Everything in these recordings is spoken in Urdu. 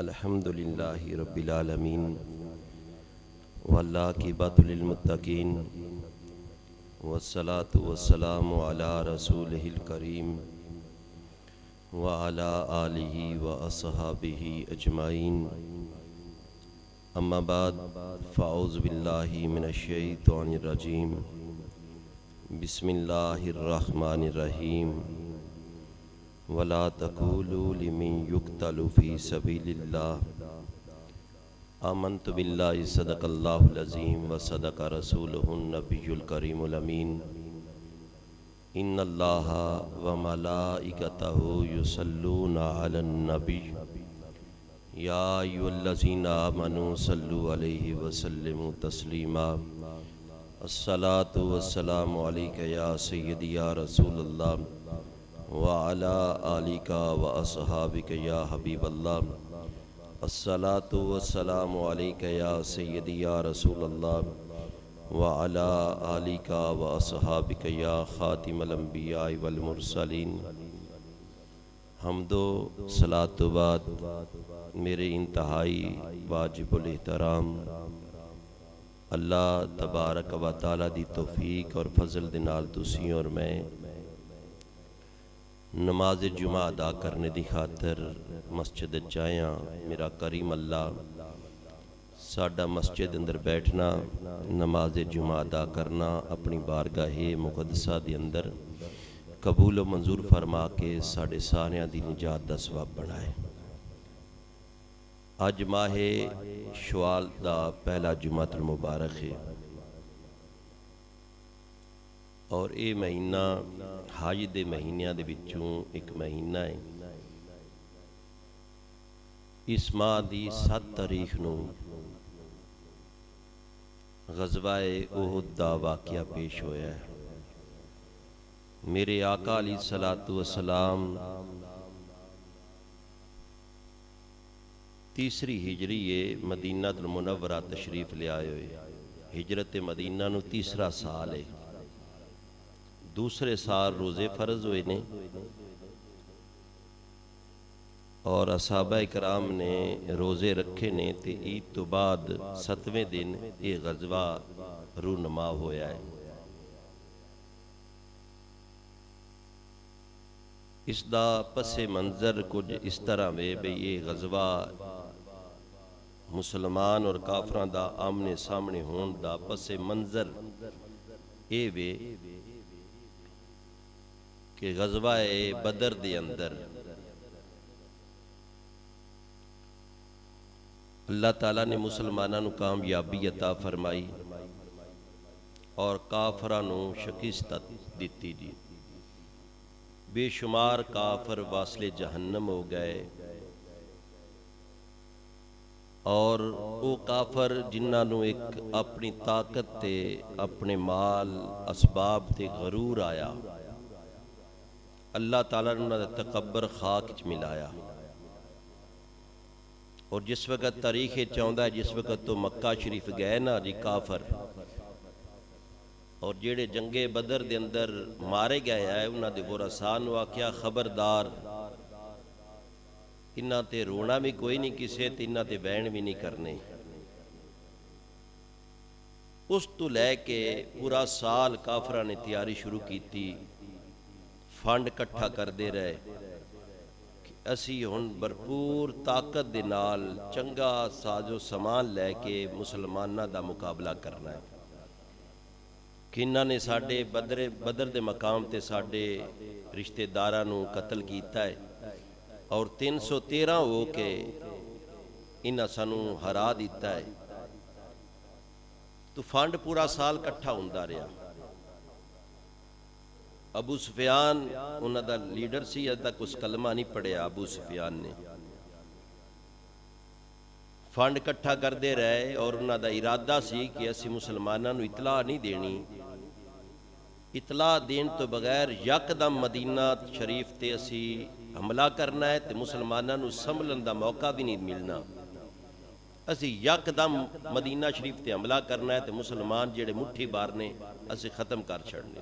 الحمدللہ رب العالمین والعاقبۃ للمتقین والصلاة والسلام علی رسولہ الکریم وعلی آلہ واصحابہ اجمعین اما بعد فاعوذ باللہ من الشیطان الرجیم بسم اللہ الرحمن الرحیم ولا تقولوا لمن يقتل في سبيل الله آمنت بالله صدق الله العظيم وصدق رسوله النبي الكريم الأمين إن الله وملائكته يصلون على النبي يا أيها الذين آمنوا صلوا عليه وسلموا تسليما الصلاة والسلام عليك يا سيدي يا رسول الله وعلى آلِكَ وأصحابك يا حبيب الله الصلاة والسلام عليك يا سيدي يا رسول الله وعلى آلِكَ وأصحابك يا خاتم الأنبياء والمرسلين حمد و صلاۃ و بعد میرے انتہائی واجب الاحترام اللہ تبارک و تعالی دی توفیق اور فضل دے نال تسی اور میں نماز جمعہ ادا کرنے دی خاطر مسجد جائیاں میرا کریم اللہ ساڈا مسجد اندر بیٹھنا نماز جمعہ ادا کرنا اپنی بارگاہ مقدسہ دی اندر قبول و منظور فرما کے ساڈے ساریاں دی نجات دا ثواب بنائے۔ اج ماہ شوال دا پہلا جمعہ المبارک ہے اور اے مہینہ حج دے مہینیاں دے وچوں ایک مہینہ ہے۔ اس ماہ دی 7 تاریخ نو غزوہ احد دا واقعہ پیش ہویا ہے۔ میرے آقا علیہ الصلوۃ والسلام تیسری ہجری مدینہ المنورہ تشریف لے آئے ہوئے۔ ہجرت مدینہ نو تیسرا سال ہے۔ دوسرے سال روزے فرض ہوئے نے اور صحابہ اکرام نے روزے رکھے نے تے عید تو بعد 7ویں دن یہ غزوہ رونما ہویا ہے۔ اس دا پس منظر کچھ اس طرح وے بھئی یہ غزوہ مسلمان اور کافران دا آمنے سامنے ہون دا پس منظر اے وے کہ غزوہ بدر دے اندر اللہ تعالیٰ نے مسلمانوں نو کامیابی عطا فرمائی اور کافراں نو شکست دیتی جی۔ بے شمار کافر واصل جہنم ہو گئے اور وہ کافر جنہاں نو ایک اپنی طاقت تے اپنے مال اسباب تے غرور آیا اللہ تعالیٰ نے انہوں نے تکبر خاک چ ملایا اور جس وقت تاریخ چاہتا ہے جس وقت تو مکہ شریف گئے نا جی کافر اور جیڑے جنگ بدر دے اندر مارے گئے ہیں انہوں نے ورثاء آکھیا خبردار انہاں تے رونا بھی کوئی نہیں کسے تے انہاں تے بہن بھی نہیں کرنے۔ اس تو لے کے پورا سال کافرہ نے تیاری شروع کی تھی، فنڈ کٹھا کر دے رہے کہ اسی ہن بھرپور طاقت دے نال چنگا ساز و سامان لے کے مسلمانہ دا مقابلہ کرنا ہے کہ انہاں نے ساڈے بدر دے مقام تے ساڈے رشتہ داراں نو قتل کیتا ہے اور 313 ہو کے انہاں سانو ہرا دیتا ہے۔ تو فنڈ پورا سال کٹھا ہوندا رہا۔ ابو سفیان انہاں دا لیڈر سی، اج تک اس کلمہ نہیں پڑھیا ابو سفیان نے۔ فنڈ کٹھا کر دے رہے اور انہاں دا ارادہ سی کہ اسی مسلماناں نو اطلاع نہیں دینی، اطلاع دین تو بغیر یکدم مدینہ شریف تے اسی حملہ کرنا ہے تے مسلماناں نو سنبھلن دا موقع بھی نہیں ملنا۔ اسی یکدم مدینہ شریف تے حملہ کرنا ہے تے مسلمان جڑے مٹھی بارنے اسی ختم کر چھڑنے۔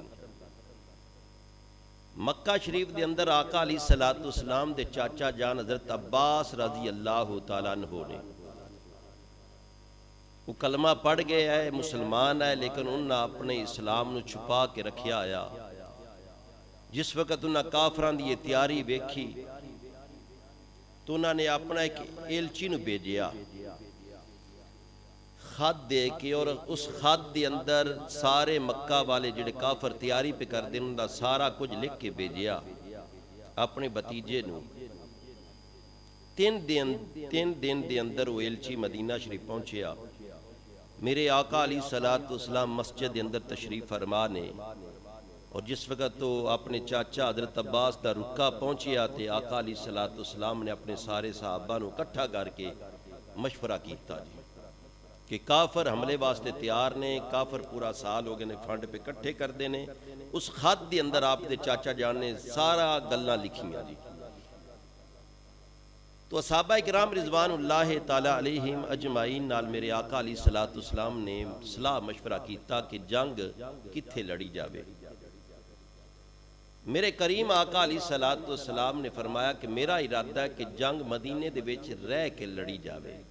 مکہ شریف دے اندر آقا علیہ الصلوۃ والسلام دے چاچا جان حضرت عباس رضی اللہ تعالیٰ عنہ نے وہ کلمہ پڑھ گئے ہے، مسلمان ہے، لیکن انہوں نے اپنے اسلام نو چھپا کے رکھیا آیا۔ جس وقت انہوں نے کافران دی یہ تیاری ویکھی تو انہوں نے اپنا ایک ایلچی نو بھیجیا خط دے کے، اور اس خط دے اندر سارے مکہ والے جڑے کافر تیاری پہ کر دیں انہوں نے سارا کچھ لکھ کے بھیجیا اپنے بتیجے نو۔ تین دن دے اندر وہ ایلچی مدینہ شریف پہنچیا۔ میرے آقا علیہ الصلوۃ والسلام مسجد دے اندر تشریف فرما نے، اور جس وقت تو اپنے چاچا حضرت عباس دا رکا پہنچیا تے آقا علیہ الصلوۃ والسلام نے اپنے سارے صحابہ نو اکٹھا کر کے مشورہ کیتا جی کہ کافر حملے واسطے تیار نے، کافر پورا سال ہو گئے نے فنڈ پہ کٹھے کر دینے۔ اس خط دے اندر آپ دے چاچا جان نے سارا گلاں لکھیاں جی۔ تو صحابہ کرام رضوان اللہ تعالی علیہم اجمعین نال میرے آقا علیہ الصلوۃ والسلام نے صلاح مشورہ کیتا کہ جنگ کتھے لڑی جاوے۔ میرے کریم آقا علیہ الصلوۃ والسلام نے فرمایا کہ میرا ارادہ ہے کہ جنگ مدینے دے وچ رہ کے لڑی جاوے۔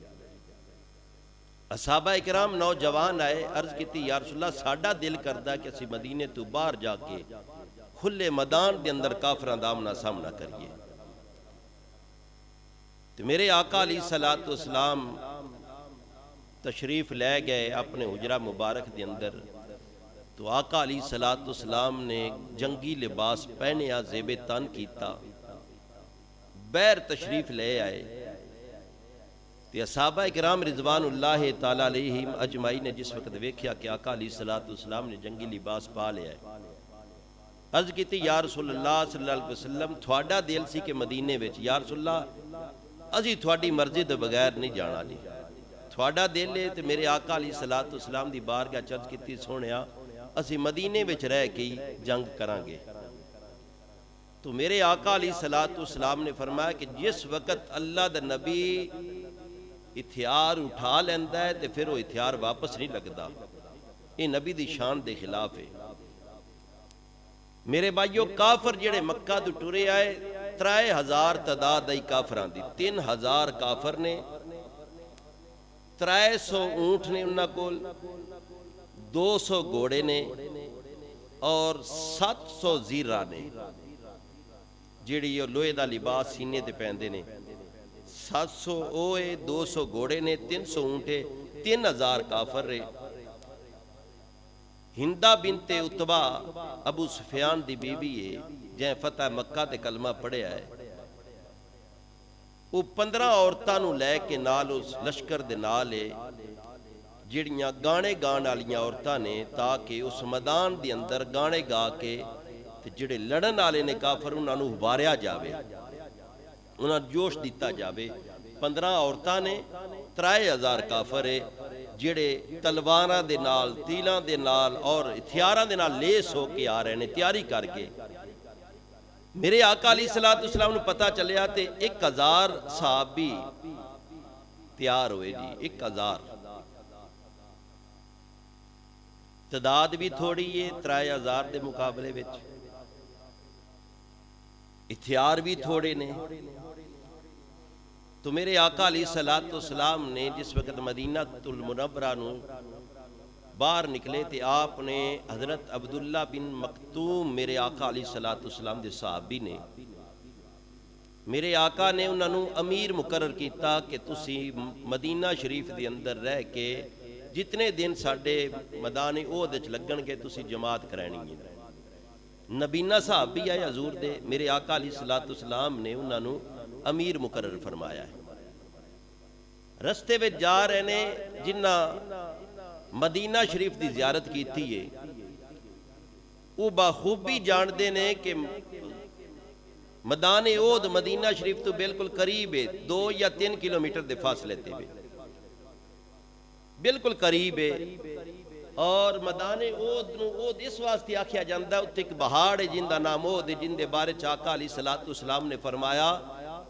صحابہ کرام نوجوان آئے، عرض کیتی یا رسول اللہ ساڈا دل کردا کہ اسی مدینے تو باہر جا کے کھلے میدان دے اندر کافراں دا آمنا سامنا کریے۔ تو میرے آقا علیہ الصلوۃ والسلام تشریف لے گئے اپنے حجرہ مبارک دے اندر، تو آقا علیہ الصلوۃ والسلام نے جنگی لباس پہنیا، زیب تن کیتا، بیر تشریف لے آئے۔ تے صحابہ کرام رضوان اللہ تعالیٰ علیہم اجمعین نے جس وقت دیکھیا کہ آقا علیہ الصلوۃ والسلام نے جنگی لباس پا لیا ہے، عرض کیتی یا رسول اللہ صلی اللہ علیہ وسلم تھوڑا دل سی کہ مدینے وچ، یا رسول اللہ ازی تھوڑی مرضی دے بغیر نہیں جانا جی، تھوڑا دل ہے تے میرے آقا علیہ الصلوۃ والسلام دی بارگاہ چرچ کیتی سونیا اسی مدینے وچ رہ کے جنگ کران گے۔ تو میرے آقا علیہ الصلوۃ والسلام نے فرمایا کہ جس وقت اللہ دا نبی ہتھیار اٹھا لیندا ہے تے پھر وہ ہتھیار واپس نہیں لگدا، یہ نبی دی شان دے خلاف ہے۔ میرے بھائیو کافر جڑے مکہ تو ٹرے آئے 3000 تعداد آئی کافران دی، 3000 کافر نے، 300 اونٹ نے انہاں کول، 200 گھوڑے نے اور 700 زیرہ نے جڑی لوہے دا لباس سینے تے پہندے نے۔ 700 اوے، 200 گھوڑے نے، 300 اونٹے، 3000 کافر رہے۔ ہندہ بنت عتبہ ابو سفیان دی بی بی ہے جہاں فتح مکہ تے کلمہ پڑھیا ہے، وہ 15 عورتاں نو لے کے نال اس لشکر دے نال ہے جڑیاں گانے گان والیاں عورتاں نے، تاکہ اس میدان دے اندر گانے گا کے تے جڑے لڑن والے نے کافر انہاں نو واریا جاوے، انہاں جوش دیتا جاوے۔ 15 عورتاں نے، 3000 کافر ہے جڑے تلواراں دے نال، تیلاں دے نال اور ہتھیاراں دے نال لیس ہو کے آ رہے نے تیاری کر کے۔ میرے آقا علیہ الصلوۃ والسلام نے پتہ چلیا تے 1000 صحابی تیار ہوئے جی، 1000 تعداد بھی تھوڑی ہے 3000 دے مقابلے وچ، ہتھیار بھی تھوڑے نے۔ تو میرے آقا علیہ الصلوۃ والسلام نے جس وقت مدینہ المنورہ نو باہر نکلے تے آپ نے حضرت عبداللہ بن مکتوم میرے آقا علیہ الصلوۃ والسلام دے صحابی نے، میرے آقا نے انہاں نو امیر مقرر کیتا کہ تسی مدینہ شریف دے اندر رہ کے جتنے دن ساڈے میدان احد وچ لگن گے تسی جماعت کرانی ہے۔ نبینہ صحابی آئے حضور دے، میرے آقا علیہ الصلوۃ والسلام نے انہاں نو امیر مقرر فرمایا ہے۔ رستے وچ جا رہے نے جنہ مدینہ شریف دی زیارت کیتی ہے وہ بخوبی جاندے نے کہ میدان احد مدینہ شریف تو بالکل قریب ہے، 2 یا 3 کلومیٹر دے فاصلے تے بالکل قریب ہے۔ اور میدان احد نو احد اس واسطے آکھیا جاندا ہے، اتنے ایک پہاڑ ہے جن دا نام احد ہے، جن دے بارے آقا علیہ الصلوۃ والسلام نے فرمایا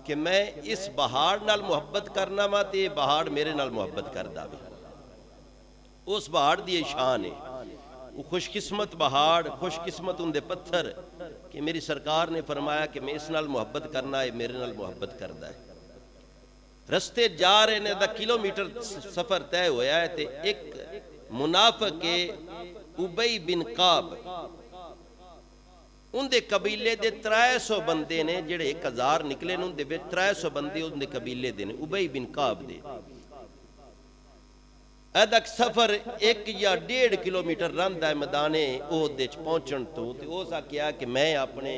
کہ میں اس پہاڑ نال محبت کرنا وا تے پہاڑ میرے نال محبت کردا وے، اس پہاڑ دی شان ہے۔ وہ خوش قسمت پہاڑ، خوش قسمت ان دے پتھر کہ میری سرکار نے فرمایا کہ میں اس نال محبت کرنا ہے، میرے نال محبت کردا ہے۔ رستے جا رہے نے دا کلومیٹر سفر طے ہویا ہے تے ایک منافق کے ابی بن قاب ان دے قبیلے دے 300 بندے نے جڑے 1000 نکلے نے، ان دے 300 بندے ان دے قبیلے دے نے، ابی بن قاب دے۔ ایدک سفر 1 یا 1.5 کلومیٹر رہندا ہے میدان احد وچ پہنچن تو، تے او سا کیا کہ میں اپنے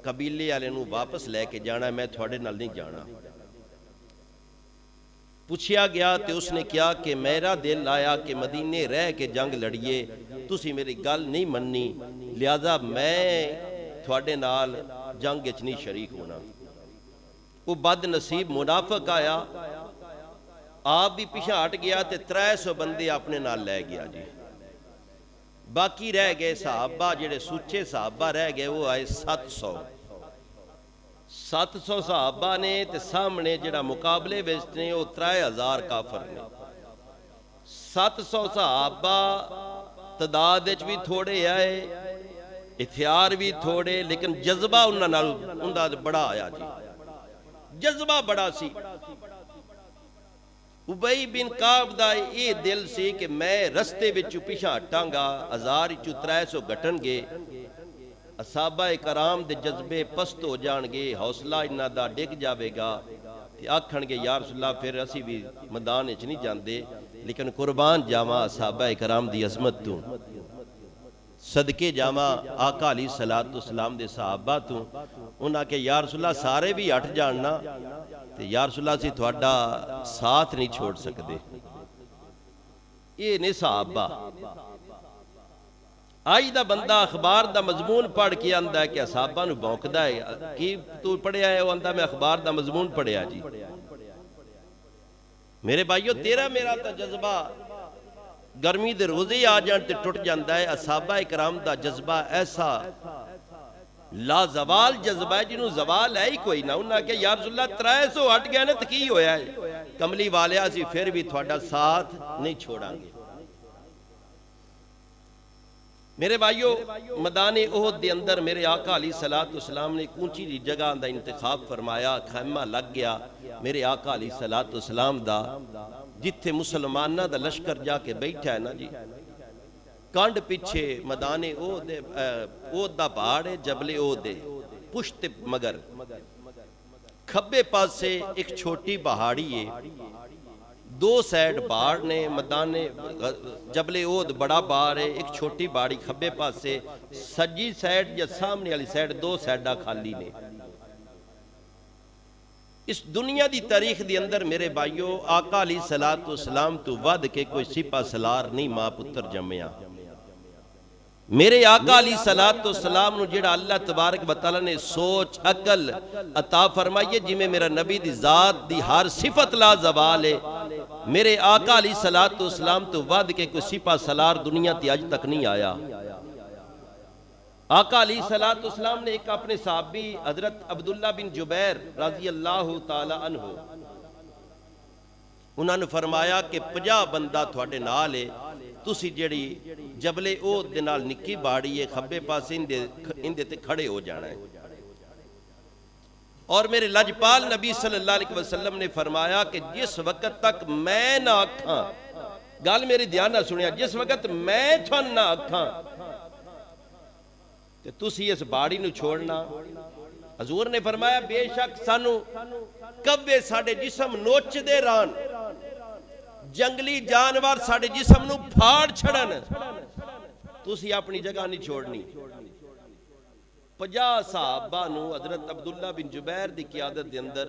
قبیلے والے نوں واپس لے کے جانا ہے، میں تھوڑے نال نہیں جانا۔ پوچھیا گیا تے اس نے کیا کہ میرا دل آیا کہ مدینے رہ کے جنگ لڑیے، تسی میری گل نہیں مننی، لہذا میں تھوڑے نال جنگ وچ نہیں شریک ہونا۔ وہ بد نصیب منافق آیا، آپ بھی پیچھے ہٹ گیا تے 300 بندے اپنے نال لے گیا جی۔ باقی رہ گئے صحابہ، جڑے سچے صحابہ رہ گئے وہ آئے 700 صحابہ نے، تے سامنے جڑا مقابلے وچ نے وہ 3000 کافر نے۔ 700 صحابہ تعداد وچ بھی تھوڑے آئے، ہتھیار بھی تھوڑے، لیکن جذبہ انہاں دا بڑا آیا جی، جذبہ بڑا سی۔ ابی بن قاب دا یہ دل سی کہ میں رستے وچ پیچھے ہٹاں گا، 1000 وچ 300 گھٹن گے، اصحابہ کرام دے جذبے پست ہو جان گے، حوصلہ انہاں دا ڈگ جاوے گا، تے آکھن گے یا رسول اللہ پھر اسی بھی میدان وچ نہیں جاندے، لیکن قربان جاواں اصحابہ کرام دی عظمت تو، صدقے جاواں آقا علیہ السلام دے صحابہ تو۔ انہاں کہ یا رسول اللہ سارے بھی ہٹ جاننا، تے یا رسول اللہ سی تھوڑا ساتھ نہیں چھوڑ سکدے۔ یہ نے صحابہ۔ آج دا بندہ اخبار دا مضمون پڑھ کے آندا ہے کہ صحابہ نو بھونکدا ہے، کی تو پڑھیا ہے؟ وہ آندا میں اخبار دا مضمون پڑھیا جی۔ میرے بھائیو تیرا میرا تا جذبہ گرمی دے روزے آ جان تے ٹوٹ جاندا ہے، اصحابہ کرام دا جذبہ ایسا لا زوال جذبہ ہے جنہوں زوال ہے ہی کوئی نہ۔ انہاں کہ یا رسول اللہ 300 ہٹ گئے نا تو کی ہویا ہے؟ کملی والے اسی پھر بھی تھوڑا ساتھ نہیں چھوڑاں گے۔ میرے بھائیو میدان احد دے اندر میرے آقا علیہ السلام نے اونچی جگہ دا انتخاب فرمایا، خیمہ لگ گیا میرے آقا علیہ السلام دا، جتھے مسلمانہ دا لشکر جا کے بیٹھا ہے نا جی، کانڈ پیچھے میدان احد دا پہاڑ ہے، جبل احد ہے، پشت مگر کھبے پاس سے ایک چھوٹی پہاڑی ہے، 2 سائیڈ پہاڑ نے، میدان جبل احد بڑا پہاڑ ہے، ایک چھوٹی پہاڑی کھبے پاس سے، سجی سائیڈ یا سامنے والی سائیڈ 2 سائیڈاں خالی نے۔ اس دنیا دی تاریخ دی اندر میرے بھائیو آقا علیہ السلام تو ود کے کوئی سپہ سالار نہیں ماں پتر جمعیا۔ میرے آقا علیہ السلام نو جڑا اللہ تبارک و تعالیٰ نے سوچ عقل عطا فرمائیے، جی میں میرا نبی دی ذات دی ہر صفت لا زوال ہے، میرے آقا علیہ السلام تو ود کے کوئی سپہ سالار دنیا تی آج تک نہیں آیا۔ آقا علیہ السلام نے ایک اپنے صحابی حضرت عبداللہ بن جبیر رضی اللہ تعالی عنہ، انہوں نے فرمایا کہ 50 بندہ تھوڑے نال ہے، تسی جڑی جبل احد دے نال نکی باڑی ہے کھبے پاس اندے تے کھڑے ہو جانا ہے۔ اور میرے لجپال نبی صلی اللہ علیہ وسلم نے فرمایا کہ جس وقت تک میں نہ آکھاں، گال میری دھیان نہ سنیا، جس وقت میں تھن نہ آکھاں کہ تسی اس باڑی نو چھوڑنا۔ حضور نے فرمایا بے شک سانو کبے ساڑے جسم نوچ دے ران، جنگلی جانور ساڑے جسم نو پھاڑ چھڑن، تسی اپنی جگہ نہیں چھوڑنی۔ 50 صحابہ نو حضرت عبداللہ بن جبیر دی قیادت دے اندر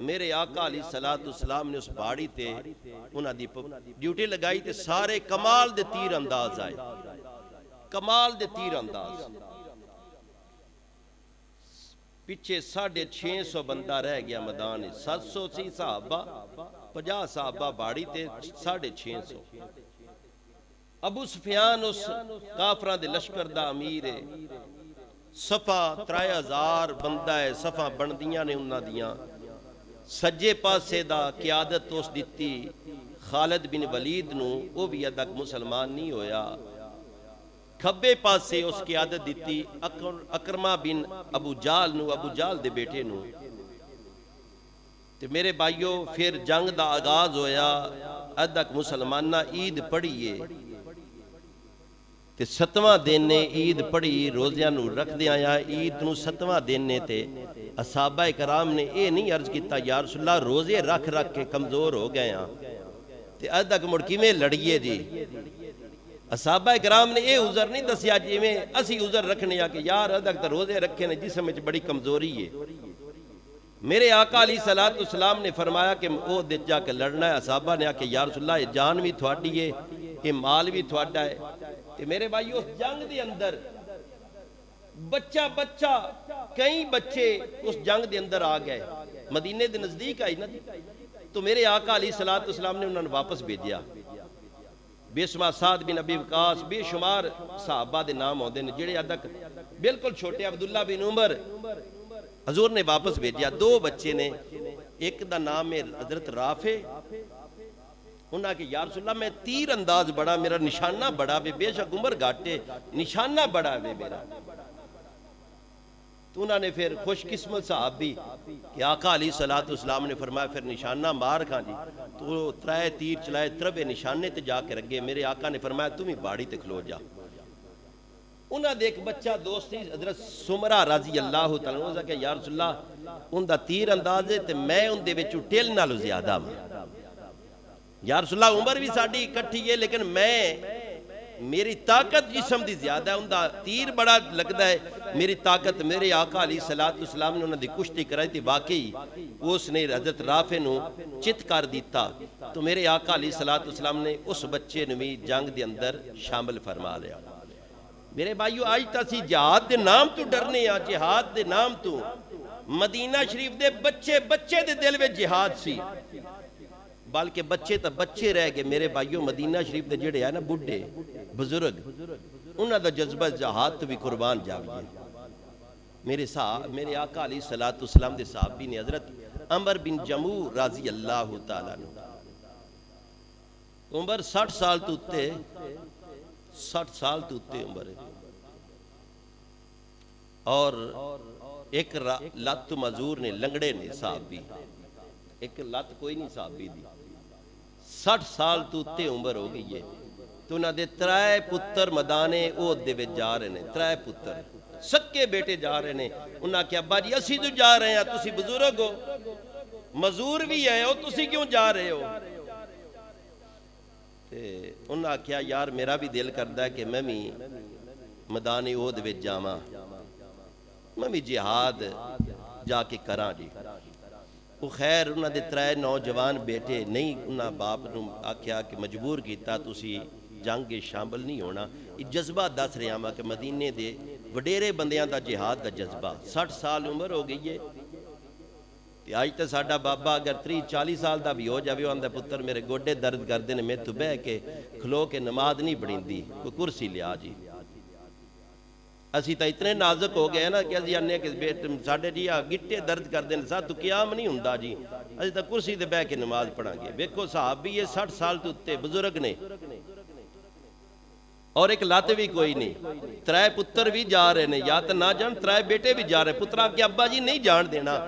میرے آقا علیہ السلام نے اس باڑی تے انہاں دی ڈیوٹی لگائی تے سارے کمال دے تیر انداز آئے، کمال دے تیر انداز۔ پیچھے 650 بندہ رہ گیا میدان، 700 سی صحابہ، 50 صحابہ باڑی تے 650۔ ابو سفیان اس کافران دے لشکر دا امیر ہے، صفا 3000 بندہ ہے، صفا بندیاں نے انہاں دیاں، سجے پاسے دا قیادت اس دیتی خالد بن ولید نو، وہ بھی ادک مسلمان نہیں ہویا۔ کھبے پاسے اس قیادت دیتی اکرمہ بن ابو جال نو، ابو جال دے بیٹے نو۔ تے میرے بھائیو پھر جنگ دا آغاز ہویا، ادھک مسلمانہ عید پڑھیے تے 7واں دن نے عید پڑھی، روزیاں نو رکھ دے آیا، عید نو 7واں دن نے تے اصحابہ کرام نے اے نہیں عرض کیتا یا رسول اللہ روزے رکھ رکھ کے کمزور ہو گئے ہاں تے ادھک مڑکی میں لڑیے جی۔ اصحابہ کرام نے اے عذر نہیں دسیا جی میں اسی عذر رکھنے یا کہ یار ادھک تا روزے رکھے نے جسم وچ بڑی کمزوری ہے۔ میرے آقا علیہ السلام نے فرمایا کہ وہ دے جا کے لڑنا ہے۔ اصحابہ نے آکے یا رسول اللہ یہ جان بھی تھوڑی ہے، یہ مال بھی تھوڑا ہے۔ کہ میرے بھائی اس جنگ دے اندر بچہ کئی بچے اس جنگ دے اندر آ گئے، مدینے دے نزدیک آئی نا، تو میرے آقا علیہ السلام نے انہوں نے واپس بھیجیا۔ بے شمار سعد بن ابی وقاص، بے شمار صحابہ دے نام ہوندے نے جڑے ادھک بالکل چھوٹے، عبداللہ بن عمر، حضور نے واپس بھیجیا۔ 2 بچے نے، ایک دا نام ہے حضرت رافع، انہاں کہ یا رسول اللہ میں تیر انداز بڑا، میرا نشانہ بڑا، بے شک عمر گھاٹے نشانہ بڑا ہے میرا۔ تو انہاں نے پھر خوش قسمت صحابی کہ آقا علیہ السلام نے فرمایا پھر نشانہ مار کھاں جی، تو 3 تیر چلائے، 3 نشانے تے جا کے رگے۔ میرے آقا نے فرمایا تم ہی باڑی تے کھلو جا۔ انہاں دے ایک بچہ دوست تھی حضرت سمرہ رضی اللہ تعالیٰ عنہ کہ یا رسول اللہ ان دا تیر انداز ہے تے میں ان دے وچ ٹیل نالو زیادہ ہوں۔ یا رسول اللہ عمر بھی ساڑی کٹھی ہے لیکن میری طاقت جسم دی زیادہ ہے، ان دا تیر بڑا لگتا ہے، میری طاقت۔ میرے آقا علیہ السلام نے انہوں نے کشتی کرائی تھی، واقعی اس نے حضرت رافع نو چت کر دیتا۔ تو میرے آقا علیہ السلام نے اس بچے نے بھی جنگ دے اندر شامل فرما لیا۔ میرے بھائیو آج تا سی جہاد دے نام تو ڈرنے ہیں، جہاد دے نام تو مدینہ شریف دے بچے دے دل میں جہاد سی، بلکہ بچے تا بچے رہ گئے۔ میرے بھائیو مدینہ شریف دے جڑے ہیں نا بڑھے بزرگ، انہاں دا جذبہ جہاد تو بھی قربان جاویے۔ میرے آقا علیہ السلام دے صحابی نے حضرت عمر بن جموع رضی اللہ تعالیٰ عنہ، عمر 60 سال تو اتے، 60 سال تو اتے عمر ہے، اور ایک لت مزور نے لنگڑے نے صحابی، ایک لت کوئی نہیں صحابی دی، 60 سال تو اتے عمر ہو گئی ہے۔ تو انہاں دے 3 پتر مدانے اوہد دے وچ جا رہے نے، 3 پتر سکے بیٹے جا رہے نے۔ انہاں کہ ابا جی اسی تو جا رہے ہیں، تسی بزرگ ہو، مزور بھی ہے ہو، تسی کیوں جا رہے ہو؟ انہاں کیا یار میرا بھی دل کردا ہے کہ میں بھی میدان احد وچ جاواں، میں بھی جہاد جا کے کراں جی۔ وہ خیر انہاں دے 3 نوجوان بیٹے نہیں، انہاں باپ نو آکھیا کہ مجبور کیتا تسی جنگ شامل نہیں ہونا۔ یہ جذبہ دس رہا ہاں کہ مدینے دے وڈیرے بندیاں دا جہاد دا جذبہ، 60 سال عمر ہو گئی ہے۔ آج تے ساڈا بابا اگر 30-40 سال دا بھی ہو جاوے، آندا پتر میرے گوڈے درد کردے نے، میں تو بہ کے کھلو کے نماز نہیں پڑھیندی، کوئی کرسی لیا جی۔ اسی تا اتنے نازک ہو گئے نا کہ اسی آنے کہ ساڈے جی گٹے درد کردے نے، ساتھ تو قیام نہیں ہوندا جی، اسی تا کرسی تے بہ کے نماز پڑھاں گے۔ ویکھو صحابی یہ 60 سال تو اتے بزرگ نے، اور ایک لات بھی کوئی نہیں، 3 پتر بھی جا رہے نے، یا تو نہ جان 3 بیٹے بھی جا رہے، پترہ کہ ابا جی نہیں جان دینا۔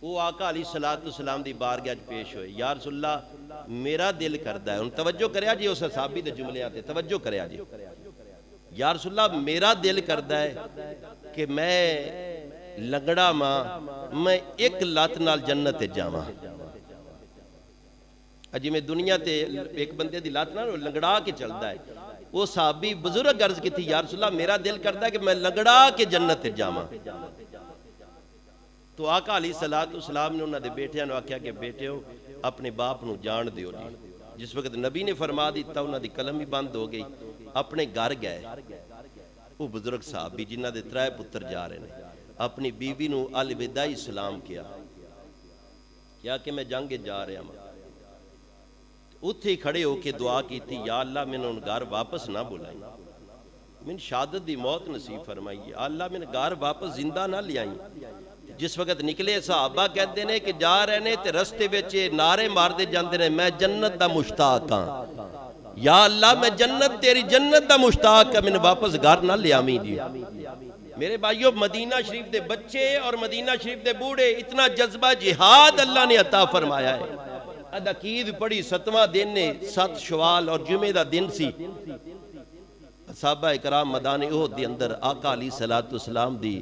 وہ آقا علیہ السلام دی بارگاہ پیش ہوئے، یا رسول اللہ میرا دل کردا ہے، ان توجہ کریا جی اس صحابی دے جملے آتے، توجہ کریا جی، یا رسول اللہ میرا دل کردا ہے کہ میں لنگڑا ماں، میں ایک لات نال جنت تے جاواں۔ اجی میں دنیا تے ایک بندے دی لات نال لنگڑا کے چلدا ہے، وہ صحابی بزرگ عرض کی تھی یا رسول اللہ میرا دل کردا ہے کہ میں لنگڑا کے جنت تے جاواں۔ تو آقا علیہ السلام نے انہوں نے بیٹیاں نے آکھیا کہ بیٹے ہو اپنے باپ نو جان دیو جی۔ جس وقت نبی نے فرما دیتا انہوں نے قلم ہی بند ہو گئی، اپنے گھر گئے۔ وہ بزرگ صحابی جنہ دے 3 پتر جا رہے ہیں، اپنی بیوی نو الوداعی سلام کیا کہ میں جنگ جا رہا ہوں۔ اتھے کھڑے ہو کے دعا کی تھی یا اللہ میں نے ان گھر واپس نہ بلائی، من شہادت دی موت نصیب فرمائی، اللہ میں نے گھر واپس زندہ نہ لے آئی۔ جس وقت نکلے صحابہ کہتے ہیں کہ جا رہے نے تے رستے وچ نعرے مار دے جاندے نے میں جنت دا مشتاق ہاں، یا اللہ میں جنت تیری جنت دا مشتاق ہے، میں واپس گھر نہ لے آمیں جی۔ میرے بھائیو مدینہ شریف دے بچے اور مدینہ شریف دے بوڑھے اتنا جذبہ جہاد اللہ نے عطا فرمایا ہے۔ عقید پڑھی 7واں دن نے 7 شوال اور جمعہ دا دن سی، صحابہ اکرام میدان احد دے اندر آقا علیہ السلام دی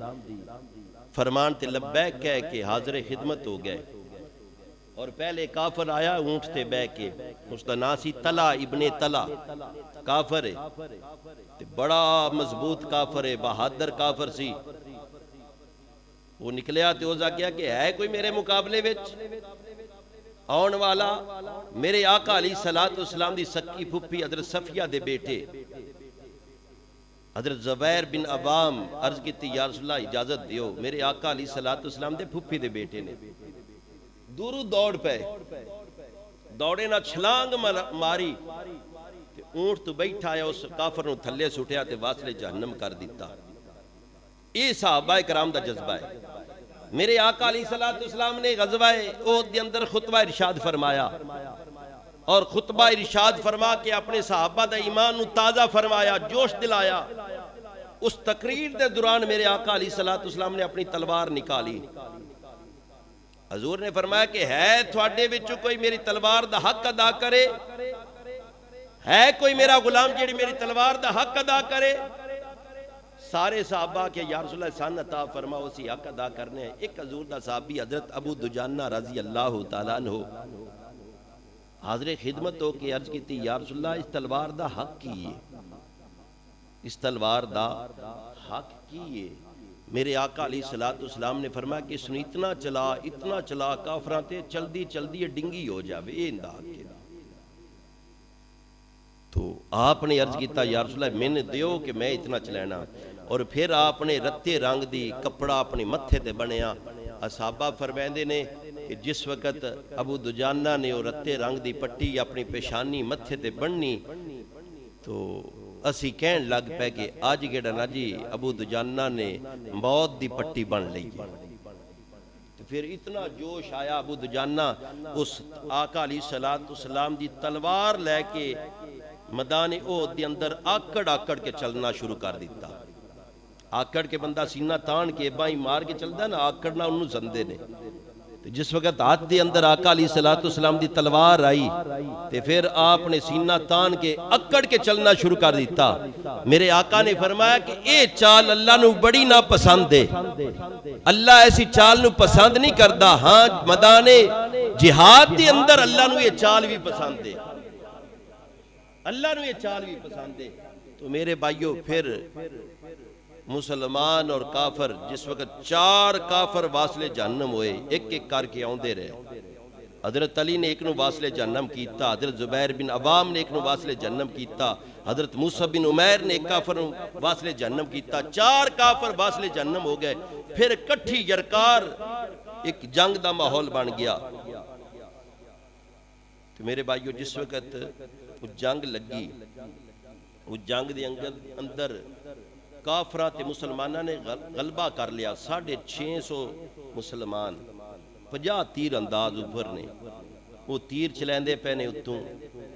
فرمان تے لبیک کہہ کے حاضر خدمت ہو گئے، اور پہلے کافر آیا اونٹ تے بہ کے، اس دا نام سی طلحہ ابن طلحہ، کافر ہے تے بڑا مضبوط کافر ہے، بہادر کافر سی۔ وہ نکلیا تے اوزا کیا کہ ہے کوئی میرے مقابلے وچ آن والا؟ میرے آقا علیہ السلام دی سکی پھپھی حضرت صفیہ دے بیٹے حضرت زبیر بن عوام عرض کیتی یا رسول اللہ اجازت دیو، میرے آقا علیہ السلام دے پھپھی دے بیٹے نے دورو دوڑ پہ دوڑے نہ چھلانگ ماری تے اونٹ تو بیٹھا ہے، اس کافر نو تھلے سٹیا تے واصل جہنم کر دیتا۔ یہ صحابہ کرام دا جذبہ ہے۔ میرے آقا علیہ السلام نے غزوہ احد دے اندر خطبہ ارشاد فرمایا، اور خطبہ ارشاد فرما کے اپنے صحابہ دا ایمان نو تازہ فرمایا، جوش دلایا۔ اس تقریر دے دوران میرے آقا علیہ السلام نے اپنی تلوار نکالی، حضور نے فرمایا کہ ہے تھوڑے وچوں کوئی میری تلوار دا حق ادا کرے؟ ہے کوئی میرا غلام جیڑی میری تلوار دا حق ادا کرے؟ سارے صحابہ کہ یا رسول اللہ سان عطا فرما، اسی حق ادا کرنے ہیں۔ ایک حضور دا صحابی حضرت ابو دجانہ رضی اللہ تعالیٰ عنہ حاضر خدمت ہو کے عرض کی تھی یا رسول اللہ اس تلوار دا حق کی ہے، اس تلوار دا حق کی ہے؟ میرے آقا علیہ السلام نے فرمایا کہ اس نے اتنا چلا کافراں تے چلدی چلدی ڈنگی ہو جاوے، یہ انداز کے تو آپ نے عرض کیتا یا رسول اللہ میں نے دیو کہ میں اتنا چلینا، اور پھر آپ نے رتے رنگ دی کپڑا اپنے متھے تے بنیا۔ صحابہ فرمائندے نے کہ جس وقت ابو دجانہ نے وہ رتے رنگ دی پٹی اپنی پیشانی متھے تے بننی تو اسی کہن لگ پہ کہ آج گیڑا نا جی ابو دجانہ نے موت دی پٹی بن لئی ہے۔ تو پھر اتنا جوش آیا، ابو دجانہ اس آقا علیہ السلام دی تلوار لے کے میدان احد دے اندر آکڑ کے چلنا شروع کر دیتا۔ آکڑ کے بندہ سینہ تان کے بائیں مار کے چلتا نا، آکڑنا انہوں زندے نے۔ جس وقت ہاتھ دے اندر آقا علیہ السلام دی تلوار آئی تے پھر آپ نے سینہ تان کے اکڑ کے چلنا شروع کر دیتا۔ میرے آقا نے فرمایا کہ اے چال اللہ نو بڑی نا پسند ہے، اللہ ایسی چال نو پسند نہیں کردا، ہاں میدان جہاد دے اندر اللہ نو یہ چال بھی پسند ہے، اللہ نو یہ چال بھی پسند ہے۔ تو میرے بھائیو پھر مسلمان اور کافر جس وقت 4 کافر واصل جہنم ہوئے، ایک ایک کر کے آندے رہے۔ حضرت علی نے ایک نو واصل جہنم کیتا، حضرت زبیر بن عوام نے ایک نو واصل جہنم کیتا، حضرت موسیٰ بن عمیر نے ایک کافر نو واصل جہنم کیتا، 4 کافر واصل جہنم ہو گئے۔ پھر کٹھی یرکار ایک جنگ دا ماحول بن گیا۔ تو میرے بھائیو جس وقت وہ جنگ لگی، وہ جنگ دے اندر کافرہ تے مسلمانہ نے غلبہ کر لیا، 650 مسلمان 50 تیر انداز اوپر نے، وہ تیر چلیندے پہنے اتوں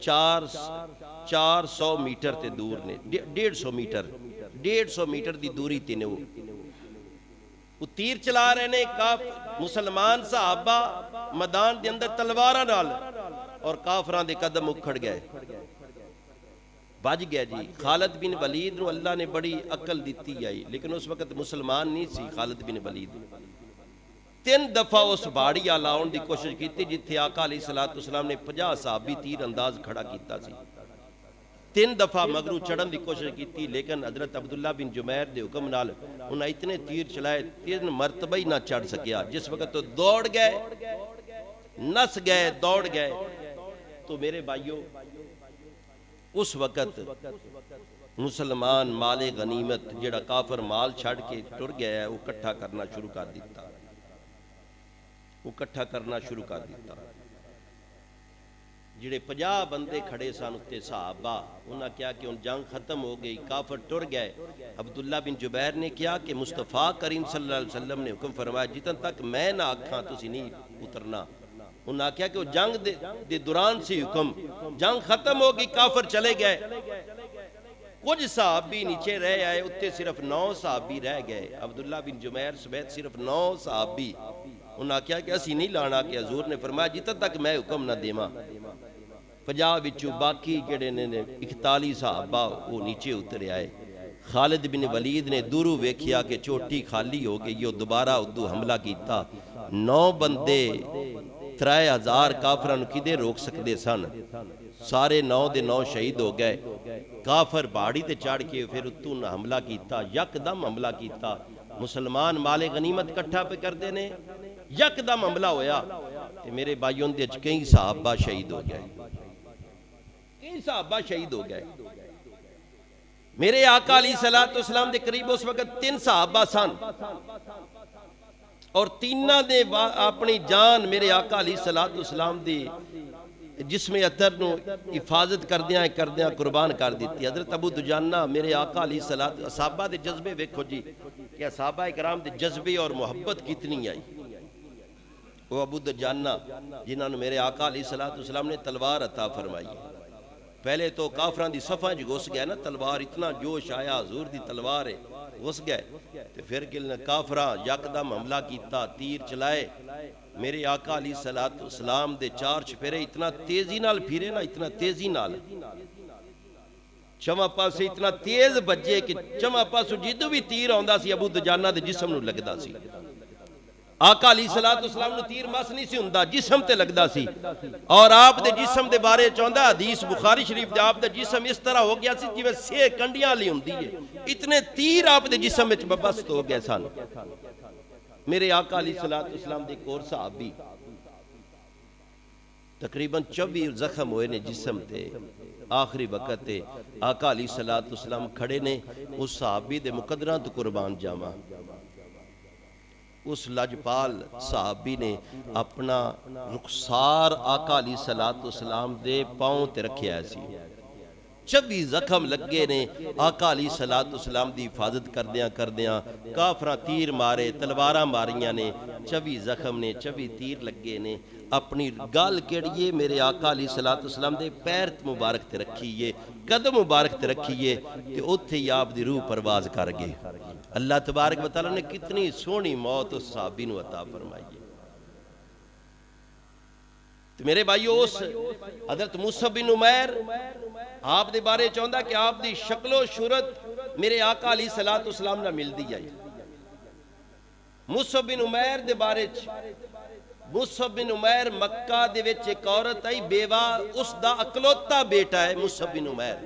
400 میٹر تے دور نے، 150 میٹر دی دوری تے نے وہ تیر چلا رہے نے۔ مسلمان صحابہ میدان دے اندر تلواراں نال، اور کافراں دے قدم اکھڑ گئے، بج گیا جی۔ خالد بن ولید نو اللہ نے بڑی عقل دیتی آئی، لیکن اس وقت مسلمان نہیں سی خالد بن ولید۔ 3 دفعہ اس باڑی آلاؤن دی کوشش کی تھی جتھے آقا علیہ السلام نے 50 صحابی تیر انداز کھڑا کیتا سی۔ 3 دفعہ مگرو چڑھن دی کوشش کی تھی، لیکن حضرت عبداللہ بن جمیر دے حکم نال انہاں اتنے تیر چلائے 3 مرتبہ ہی نہ چڑھ سکیا۔ جس وقت تو دوڑ گئے، نس گئے، دوڑ گئے، تو میرے بھائیوں اس وقت مسلمان مال غنیمت جڑا کافر مال چھڑ کے ٹر گیا ہے وہ کٹھا کرنا شروع کر دیتا۔ جڑے 50 بندے کھڑے سن اتے صحابہ، انہاں کیا کہ ان جنگ ختم ہو گئی، کافر ٹر گئے۔ عبداللہ بن جبیر نے کیا کہ مصطفیٰ کریم صلی اللہ علیہ وسلم نے حکم فرمایا جتن تک میں نہ آکھاں تسی نہیں اترنا۔ انہوں نے کہا کہ وہ جنگ دے دوران سے حکم جنگ ختم ہو گئی کافر چلے گئے کچھ صحابی نیچے رہ آئے اتنے صرف 9 صحابی رہ گئے عبداللہ بن جمیر سمیت صرف 9 صحابی انہوں نے کہا کہ اسی نہیں لانا کہ حضور نے فرمایا جتنا تک میں حکم نہ دیواں 50 وچوں باقی جڑے نے 41 صحابہ وہ نیچے اترے آئے خالد بن ولید نے دورو ویکھیا کہ چوٹی خالی ہو گئی وہ دوبارہ ادو حملہ کیتا 9 بندے 3000 کافران کدے روک سکتے سن سارے 9 دے 9 شہید ہو گئے کافر پہاڑی تے چڑھ کے پھر اتوں نہ حملہ کیتا یک دم حملہ کیتا مسلمان مال غنیمت کٹھا پہ کر دینے یک دم حملہ ہویا تے میرے بھائیوں دے کئی صحابہ شہید ہو گئے کئی صحابہ شہید ہو گئے میرے آقا علیہ السلام دے قریب اس وقت 3 صحابہ سن اور تینہ نے اپنی جان میرے آقا علیہ السلام دی جسم اطہر نو حفاظت کردیاں قربان کر دیتی حضرت ابو دجانہ میرے آقا علیہ السلام صحابہ دے جذبے ویکھو جی کہ صحابہ اکرام دے جذبے اور محبت کتنی آئی وہ ابو دجانہ جنہوں نے میرے آقا علیہ السلام نے تلوار عطا فرمائی پہلے تو کافران دی صفحہ جو گھس گئے نا تلوار اتنا جوش آیا حضور دی تلوار ہے گھس گئے تو پھر کافران یکدم حملہ کیتا تیر چلائے میرے آقا علیہ السلام دے 4 چپیرے اتنا تیزی نال پھیرے نا اتنا تیزی نال چمہ پاسے اتنا تیز بجے کہ چمہ پاسو جدو بھی تیر آندا سی ابو دجانہ دے جسم نو لگدا سی آقا علیہ السلام نو تیر مس نہیں سی ہوندا جسم تے لگدا سی اور آپ دے جسم دے بارے چاہندا حدیث بخاری شریف دے آپ دے جسم اس طرح ہو گیا سی جویں 6 کنڈیاں لی ہوندی ہے اتنے تیر آپ دے جسم وچ ببست ہو گئے سن میرے آقا علیہ السلام دے ایک اور صحابی تقریباً 24 زخم ہوئے نے جسم تے آخری وقت تے آقا علیہ السلام کھڑے نے اس صحابی دے مقدران تو قربان جاواں اس لجپال صحابی نے اپنا رخسار آقا علیہ السلام دے پاؤں تے رکھیا سی 26 زخم لگے نے آقا علیہ السلام دی حفاظت کردیاں کافراں تیر مارے تلواراں ماریاں نے 26 زخم نے 26 تیر لگے نے اپنی گال کیڑیے میرے آقا علیہ السلام دے پیر مبارک تے رکھیے قدم مبارک تے رکھیے تے اوتھے ہی آپ دی روح پرواز کر گئے اللہ تبارک و تعالیٰ نے کتنی سونی موت اس صحابی نو عطا فرمائی ہے تو میرے بھائیو اس حضرت موسیٰ بن عمیر آپ دے بارے چاہندہ کہ آپ دی شکل و صورت میرے آقا علیہ السلام نہ مل دی جائے موسیٰ بن عمیر دے بارے موسیٰ بن عمیر مکہ دے وچ ایک عورت آئی بیوہ اس دا اکلوتا بیٹا ہے موسیٰ بن عمیر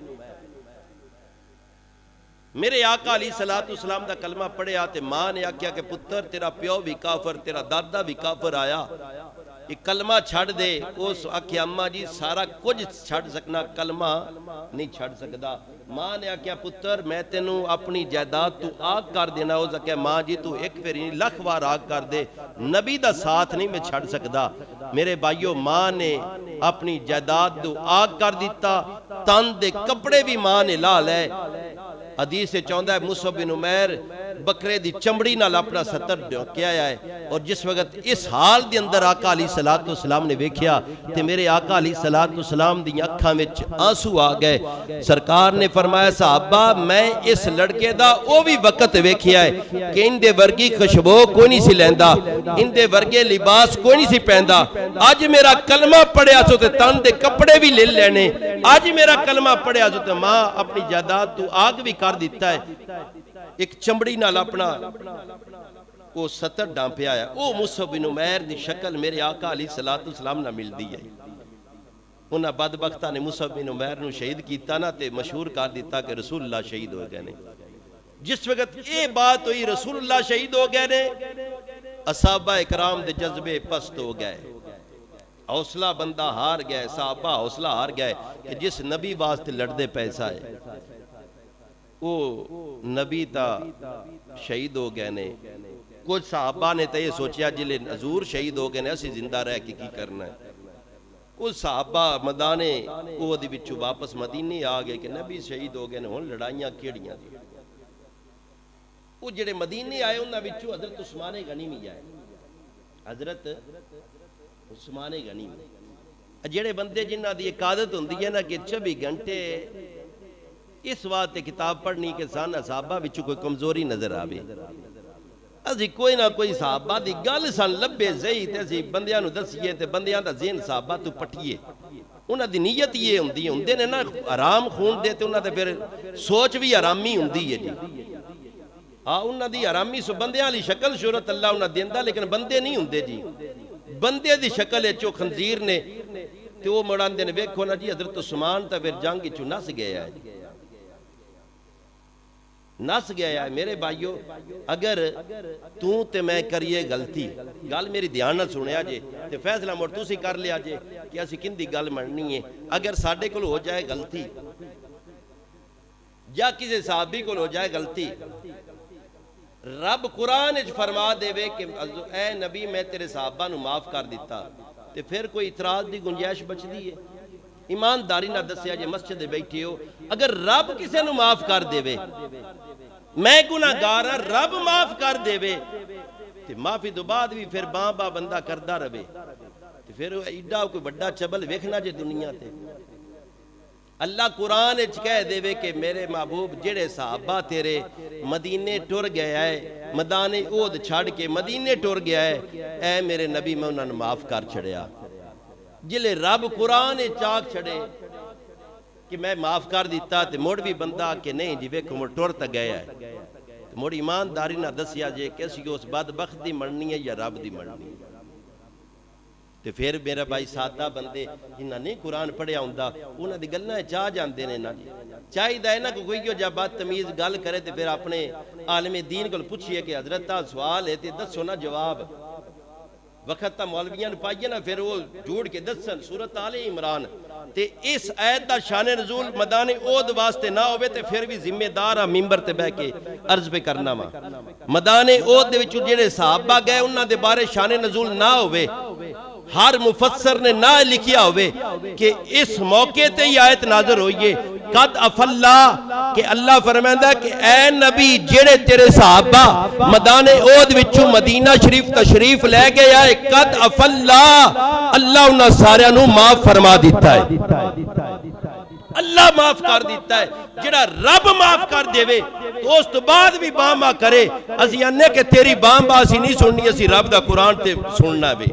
میرے آقا علیہ السلام دا کلمہ پڑھے آتے ماں نے آکیا کہ پتر تیرا پیو بھی کافر تیرا دادا بھی کافر آیا ایک کلمہ چھڑ دے اس آکیا اماں جی سارا کچھ چھڑ سکنا کلمہ نہیں چھڑ سکدا ماں نے آکیا پتر میں تینوں اپنی جائیداد تو آگ کر دینا ہو سکے ماں جی تو ایک پھر لکھ بار آگ کر دے نبی دا ساتھ نہیں میں چھڑ سکدا میرے بھائیو ماں نے اپنی جائیداد تو آگ کر دیتا تن دے کپڑے بھی ماں نے لا لے حدیث سے چاہندہ ہے موسیٰ بن عمیر بکرے دی چمڑی نال اپنا ستر کیا ہے اور جس وقت اس حال دی اندر آقا علیہ السلام نے ویکھیا تے میرے آقا علیہ السلام دی اکھاں وچ آنسو آ گئے سرکار نے فرمایا صحابہ میں اس لڑکے دا او بھی وقت ویکھیا ہے کہ ان دے ورگی خوشبو کوئی نہیں سی لیندا ان دے ورگے لباس کوئی نہیں سی پہندا آج میرا کلمہ پڑھیا سو تے تن دے کپڑے بھی لے لینے آج میرا کلمہ پڑھیا سو تے ماں اپنی جائیداد تو آگ بھی کر دیتا ہے ایک چمڑی نال اپنا وہ ستر ڈانپیا ہے او موسیٰ بن عمیر دی شکل میرے آقا علیہ السلام نہ مل دی ہے انہاں بدبختہ نے موسیٰ بن عمیر نو شہید کیتا نا تے مشہور کر دیتا کہ رسول اللہ شہید ہو گئے نے جس وقت یہ بات ہوئی رسول اللہ شہید ہو گئے نے اصحابہ اکرام دے جذبے پست ہو گئے حوصلہ بندہ ہار گئے صحابہ حوصلہ ہار گئے کہ جس نبی واسطے لڑدے پیسہ ہے وہ نبی تا شہید ہو گئے نے کچھ صحابہ نے تو یہ سوچیا جلے حضور شہید ہو گئے نے اسی زندہ رہ کے کی کرنا ہے کچھ صحابہ مدانے وہ دی بچو واپس مدینے آ گئے کہ نبی شہید ہو گئے نے ہون لڑائیاں کیڑیاں دی وہ جڑے مدینے آئے انہاں بچو حضرت عثمان غنی بھی آئے حضرت عثمان غنی جڑے بندے جنہ دی ایک عادت ہوندی ہے نا کہ 24 گھنٹے اس واسطے کتاب پڑھنی کہ سان صحابہ وچ کوئی کمزوری نظر آوے اسی کوئی نہ کوئی صحابہ دی گل سن لبے زئی تے اسی بندیاں نو دسیے تے بندیاں دا ذہن صحابہ تو پٹھیے انہاں دی نیت یہ ہوندی نے نا حرام خون دے تے انہاں دے پھر سوچ بھی حرامی ہوندی ہے جی ہاں انہاں دی حرامی سو بندیاں لی شکل صورت اللہ انہاں دیندا لیکن بندے نہیں ہوندے جی بندے دی شکل چو خنزیر نے تے وہ مڑاندے نے ویکھو نا جی حضرت عثمان تا پھر جنگ چو نس گیا ہے نس گیا ہے میرے بھائیو اگر تو تے میں کریے غلطی گل میری دھیان نہ سنیا جے تے فیصلہ مڑ تسی کر لیا جے کہ اسی کن دی گل مننی ہے اگر ساڈے کول ہو جائے غلطی یا کسی صحابی کول ہو جائے غلطی رب قرآن اچ فرما دے وے کہ اے نبی میں تیرے صحابہ نو معاف کر دیتا تے پھر کوئی اعتراض دی گنجائش بچ دی ہے ایمانداری نہ دسیا جے مسجد بیٹھے ہو اگر رب کسے نو معاف کر دے وے میں گناہگار ہاں رب معاف کر دے وے تے معافی تو بعد بھی پھر باں بندہ کردہ رہے تے پھر ایڈا کوئی بڑا چبل ویکھنا جے دنیا تے اللہ قرآن اچ کہہ دے وے کہ میرے محبوب جڑے صحابہ تیرے مدینے ٹر گیا ہے میدان احد چھڑ کے مدینے ٹر گیا ہے اے میرے نبی میں انہاں نوں معاف کر چھڑیا جلے رب قرآن چاک چھڑے کہ میں معاف کر دیتا تے مڑ بھی بندہ کہ نہیں جی ویکھو مڑ ٹر تا گیا ہے مڑ ایمانداری نہ دسیا جے کہ اسی اس بدبخت دی مرنی ہے یا رب دی مرنی ہے تے پھر میرا بھائی سادہ بندے جنہاں نہیں قرآن پڑھیا ہوندا انہاں دی گلاں چاہ جاندے نے نا جی چاہیدا ہے نا کہ کوئی جو بدتمیز گل کرے تے پھر اپنے عالم دین کول پوچھئے کہ حضرت سوال ہے تے دسو نا جواب وقت تا مولویاں پائیے نا پھر وہ جوڑ کے دسن سورۃ آل عمران تے اس آیت دا شان نزول میدان احد واسطے نہ ہوئے تے پھر بھی ذمہ دار ممبر تے بیٹھ کے عرض پہ کرنا وا میدان احد دے وچوں جڑے صحابہ گئے انہاں دے بارے شان نزول نہ ہوئے ہر مفسر نے نہ لکھیا ہوئے کہ اس موقع تے یہ آیت نازل ہوئی ہے قد اف اللہ کہ اللہ فرمائندہ کہ اے نبی جڑے تیرے صحابہ میدان احد وچوں مدینہ شریف تشریف لے گیا ہے قد اف اللہ اللہ انہاں سارے نو معاف فرما دیتا ہے اللہ معاف کر دیتا ہے جڑا رب معاف کر دے وے تو اس تو بعد بھی باں کرے اسی اننے کہ تیری باں اسی نہیں سننی اسی رب دا قرآن تے سننا وے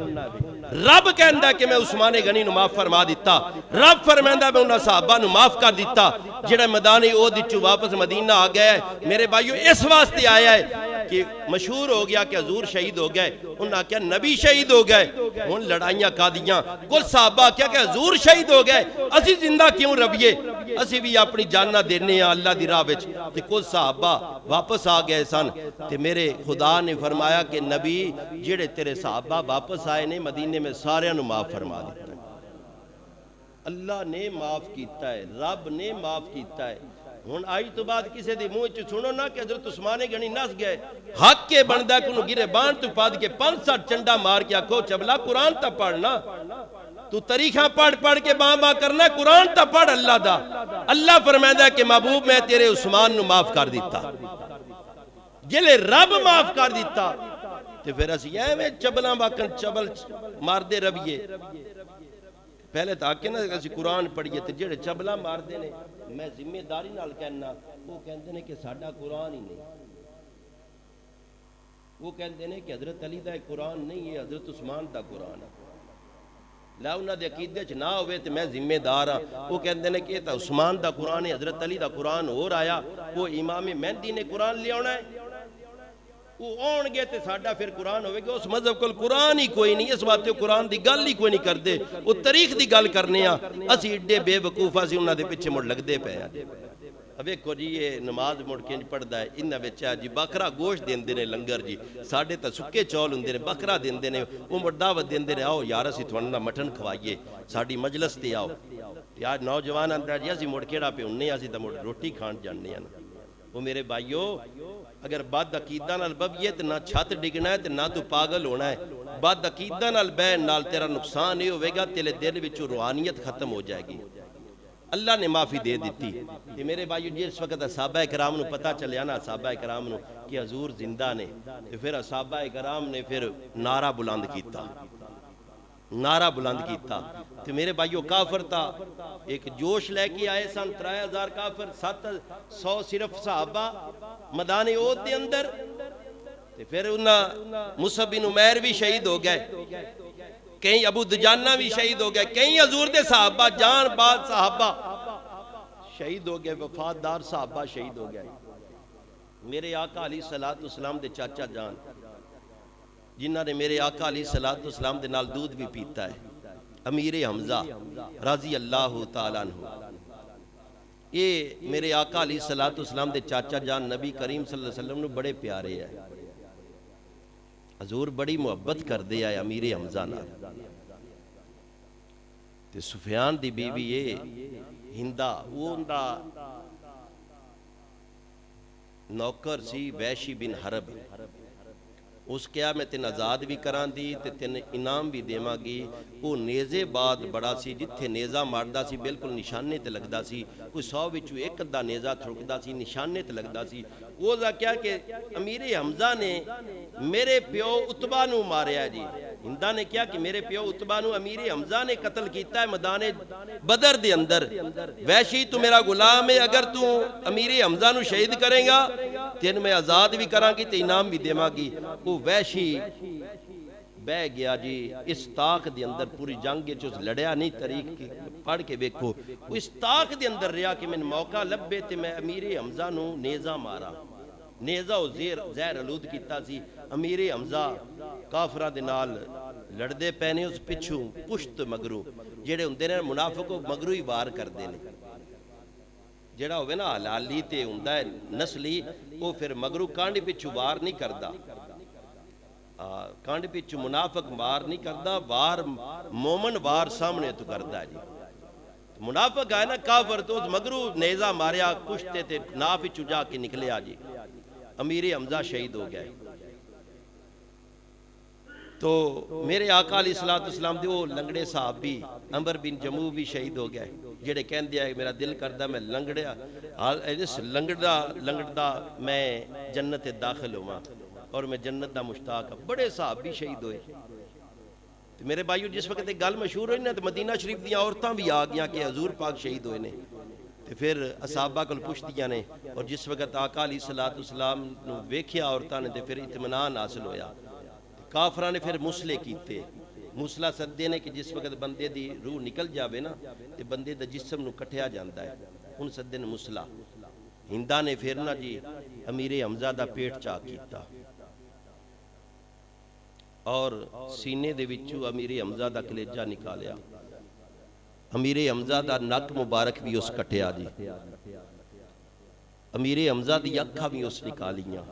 رب کہندا کہ میں عثمان غنی نو معاف فرما دیتا رب فرماندا میں انہاں صحابہ نو معاف کر دیتا جڑا میدان احد وچوں واپس مدینہ آ گیا ہے میرے بھائیو اس واسطے آیا ہے کہ مشہور ہو گیا کہ حضور شہید ہو گئے انہاں کیا نبی شہید ہو گئے ہن لڑائیاں قادیاں کل صحابہ کیا کہ حضور شہید ہو گئے اسی زندہ کیوں رویے اسی بھی اپنی جاننا دینے ہیں اللہ دی راہ وچ تے کل صحابہ واپس آ گئے سن تے میرے خدا نے فرمایا کہ نبی جڑے تیرے صحابہ واپس آئے نے مدینے میں سارے نو معاف فرما دیتا ہے اللہ نے معاف کیتا ہے رب نے معاف کیتا ہے ہن آئی تو بعد کسے دی منہ چ سنو نا کہ حضرت عثمان غنی نس گئے حق کے بندا کو گرے بان تو پاد کے 5-7 چنڈا مار کے آکھو چبلا قرآن تا پڑھنا تو تاریخاں پڑھ کے باں کرنا قرآن تا پڑھ اللہ دا اللہ فرمائندا کہ محبوب میں تیرے عثمان نو معاف کر دیتا جلے رب معاف کر دیتا تے پھر اسی ایویں چبلاں واکن چبل مار دے رویے پہلے تاں کہ نا اسی قرآن پڑھیے تے جڑے چبلاں مار دے نے میں ذمہ داری نال کہنا وہ کہندے نے کہ ساڈا قرآن ہی نہیں وہ کہندے نے کہ حضرت علی دا قرآن نہیں ہے حضرت عثمان دا قرآن ہے لا انہاں دے عقیدے چ نہ ہوئے تے میں ذمہ دار ہاں وہ کہندے نے کہ تا عثمان دا قرآن ہے حضرت علی دا قرآن اور آیا وہ امام مہدی نے قرآن لے آنا ہے وہ آن گے تے ساڈا پھر قرآن ہوئے گا اس مذہب کو قرآن ہی کوئی نہیں اس بات قرآن دی گل ہی کوئی نہیں کر دے وہ تاریخ دی گل کرنے ہاں اسی اڈے بے وقوف اسی انہاں دے پیچھے مڑ لگ دے پے ہیں اب ایک جی یہ نماز مڑ کے پڑھدا ہے انہاں وچ جی بکرا گوشت دیندے نے لنگر جی ساڈے تے سکے چول ہوندے نے بکرا دیندے نے وہ مڑ دعوت دیندے نے آؤ یار اسی تھانوں دا مٹن کھوائیے ساڈی مجلس تے آؤ تے آج نوجوان آندا جی اسی مڑ کیڑا پہ ہننے اسی تے مڑ روٹی کھان جاننے ہیں وہ میرے بھائیو اگر بد عقیدہ نال ببیے تے نہ چھت ڈگنا ہے تے نہ تو پاگل ہونا ہے بد عقیدہ نال بہن نال تیرا نقصان ہی ہوئے گا تیرے دل وچوں روحانیت ختم ہو جائے گی اللہ نے معافی دے دیتی کہ میرے بھائیو جس وقت صحابہ کرام نو پتہ چلیا نا صحابہ کرام نو کہ حضور زندہ نے تو پھر صحابہ کرام نے پھر نعرہ بلند کیتا نعرہ بلند کیتا تے میرے بھائیو کافر تا ایک جوش لے کے آئے سن 3000 کافر 700 صرف صحابہ میدان احد دے اندر تے پھر انہاں مصعب بن عمیر بھی شہید ہو گئے کہیں ابو دجانہ بھی شہید ہو گئے کہیں حضور دے صحابہ جان بعد صحابہ شہید ہو گئے وفادار صحابہ شہید ہو گئے میرے آقا علیہ السلام دے چاچا جان جنہ نے میرے آقا علیہ السلام دے نال دودھ بھی پیتا ہے امیر حمزہ رضی اللہ تعالیٰ عنہ یہ میرے آقا علیہ السلام دے چاچا جان نبی کریم صلی اللہ علیہ وسلم نے بڑے پیارے ہیں حضور بڑی محبت کر دیا ہے امیر حمزہ نال تے سفیان دی بیوی یہ ہندہ وہ اندہ نوکر سی ویشی بن حرب اس کیا میں تین آزاد بھی کران دی تے تین انعام بھی دیما گی وہ نیزے بعد بڑا سی جتھے نیزہ ماردا سی بالکل نشانے تے لگدا سی کوئی 100 وچوں ایک ادھا نیزہ تھڑکدا سی نشانے تے لگدا سی وہ ذا کیا کہ امیر حمزہ نے میرے پیو عتبہ نو ماریا جی ہندہ نے کیا کہ میرے پیو عتبہ نو امیر حمزہ نے قتل کیتا ہے میدان بدر دے اندر ویشی تو میرا غلام ہے اگر تو امیر حمزہ نو شہید کریں گا تین میں آزاد بھی کران گی تے انعام بھی دیما گی وہ ویشی بہ گیا جی اس طاق دے اندر پوری جنگ جو لڑیا نہیں طریق کی پڑھ کے بیکھو وہ اس طاق دے اندر رہا کہ میں موقع لبے تے میں امیر حمزہ نو نیزہ مارا نیزہ و زہر آلود کیتا سی امیر حمزہ کافرہ دے نال لڑدے پہنے اس پچھوں پشت مگرو جیڑے ہوندے نے منافق کو مگرو ہی وار کر دینے جیڑا ہوئے نا حلالی تے ہوندہ ہے نسلی وہ پھر مگرو کانڈی پچھو وار نہیں کردہ کانڈی پچھو منافق وار نہیں کردہ وار مومن وار سامنے تو کردہ جی منافق ہے نا کافر تو اس مگرو نیزہ ماریا کشتے تھے نافی چجا کے نکلے آجی امیر حمزہ شہید ہو گئے تو میرے آقا علیہ السلام دے وہ لنگڑے صاحب بھی عمر بن جموع بھی شہید ہو گئے جڑے کہن دیا کہ میرا دل کردہ میں لنگڑیا اس لنگڑا میں جنت داخل ہوا اور میں جنت دا مشتاق ہوں بڑے صاحب بھی شہید ہوئے میرے بھائیو جس وقت ایک گل مشہور ہوئی نا تو مدینہ شریف دیا عورتاں بھی آ گیا کہ حضور پاک شہید ہوئے نے پھر اصحابہ کو پوچھتیاں نے اور جس وقت آقا علیہ السلام نو ویکھیا عورتاں نے پھر اطمینان حاصل ہویا کافرہ نے پھر مسلے کیتے مسلہ سدے نے کہ جس وقت بندے دی روح نکل جاوے نا تے بندے دا جسم نو کٹھیا جاندہ ہے ان سدے نے مسلہ ہندہ نے پھر نا جی امیر حمزہ دا پیٹ چاک کیتا اور سینے دے وچو امیر حمزہ دا کلیجہ نکالیا امیر حمزہ دا نک مبارک بھی اس کٹیا جی امیر حمزہ دی اکھا بھی اس نکالیاں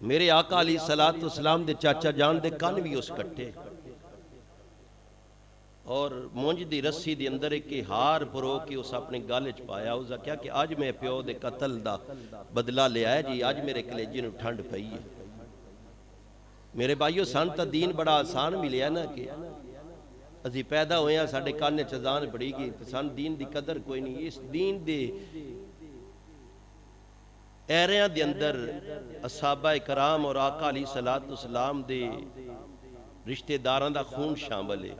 میرے آقا علیہ السلام دے چاچا جان دے کان بھی اس کٹے اور مونج دی رسی دی اندر ایک ہار پرو کے اس اپنے گالچ پایا اسا کیا کہ آج میں پیو دے قتل دا بدلہ لے آئے جی آج میرے کلیجے نو ٹھنڈ پئی ہے میرے بھائیو سان تا دین بڑا آسان ملے ہے نا کہ ازی پیدا ہوئے ہیں ساڑھے کانے چزان پڑی گی سان دین دی قدر کوئی نہیں اس دین دے ایریاں دے اندر اصحابہ کرام اور آقا علیہ السلام دے رشتہ داران دا خون شامل ہے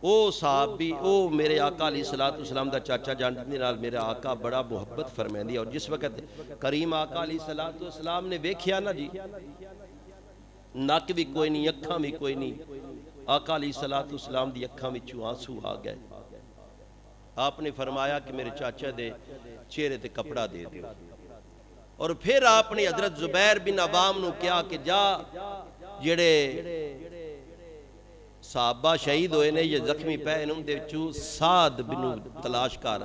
او صاحب بھی او میرے آقا علیہ السلام دا چاچا جان جتنے نال میرے آقا بڑا محبت فرمائیں دیا اور جس وقت کریم آقا علیہ السلام نے ویکھیا نا جی ناک بھی کوئی نہیں اکھاں بھی کوئی نہیں آقا علیہ السلام دی اکھاں میں چو آنسو آ گئے آپ نے فرمایا کہ میرے چاچا دے چہرے تے کپڑا دے دے اور پھر آپ نے حضرت زبیر بن عوام نو کیا کہ جا جڑے صحابہ شہید ہوئے نے یہ زخمی پہ انہوں دے چو سعد بن تلاش کر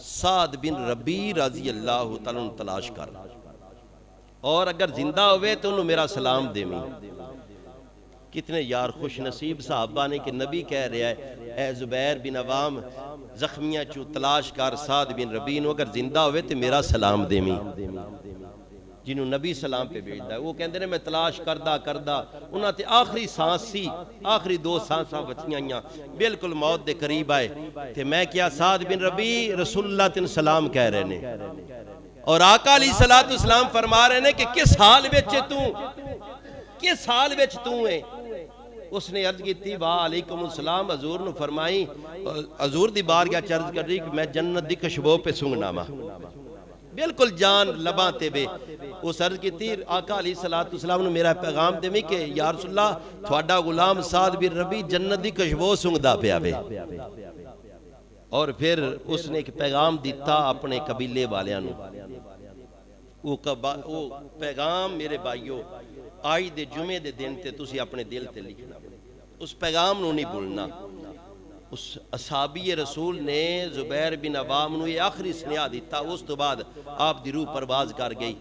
سعد بن ربی رضی اللہ تعالیٰ تلاش کر اور اگر زندہ ہوئے تو انہوں میرا سلام دے میں کتنے یار خوش نصیب صحابہ نے کہ نبی کہہ رہا ہے اے زبیر بن عوام زخمیہ چو تلاش کر سعد بن ربی نو اگر زندہ ہوئے تو میرا سلام دے میں جنہوں نبی سلام پہ بھیجتا ہے وہ کہندے نے میں تلاش کردہ انہاں تے آخری سانس سی آخری 2 سانساں بچیاں ہیں بالکل موت دے قریب آئے تے میں کیا سعد بن ربی رسول اللہ تن سلام کہہ رہے نے اور آقا علیہ السلام فرما رہے نے کہ کس حال وچ تو ہے اس نے عرض کی تھی وعلیکم السلام، حضور نے فرمائی، حضور دی بارگاہ چرز کر رہی کہ میں جنت دی خوشبو پہ سونگنا وا، بالکل جان لباں تے بے. اس عرض کی تھی آقا علیہ السلام نے میرا پیغام دے میں کہ یا رسول اللہ تھوڑا غلام سعد بن ربی جنت دی خوشبو سونگدا پیا وے. اور پھر اس نے ایک پیغام دیتا اپنے قبیلے والیاں نو. وہ پیغام میرے بھائیو آج دے جمعے دے دن تے تسی اپنے دل تے لکھنا، اس پیغام نو نہیں بھولنا. اس اصحابی رسول نے زبیر بن عوام نو یہ آخری سنیا دیتا. اس تو بعد آپ دی روح پرواز کر گئی.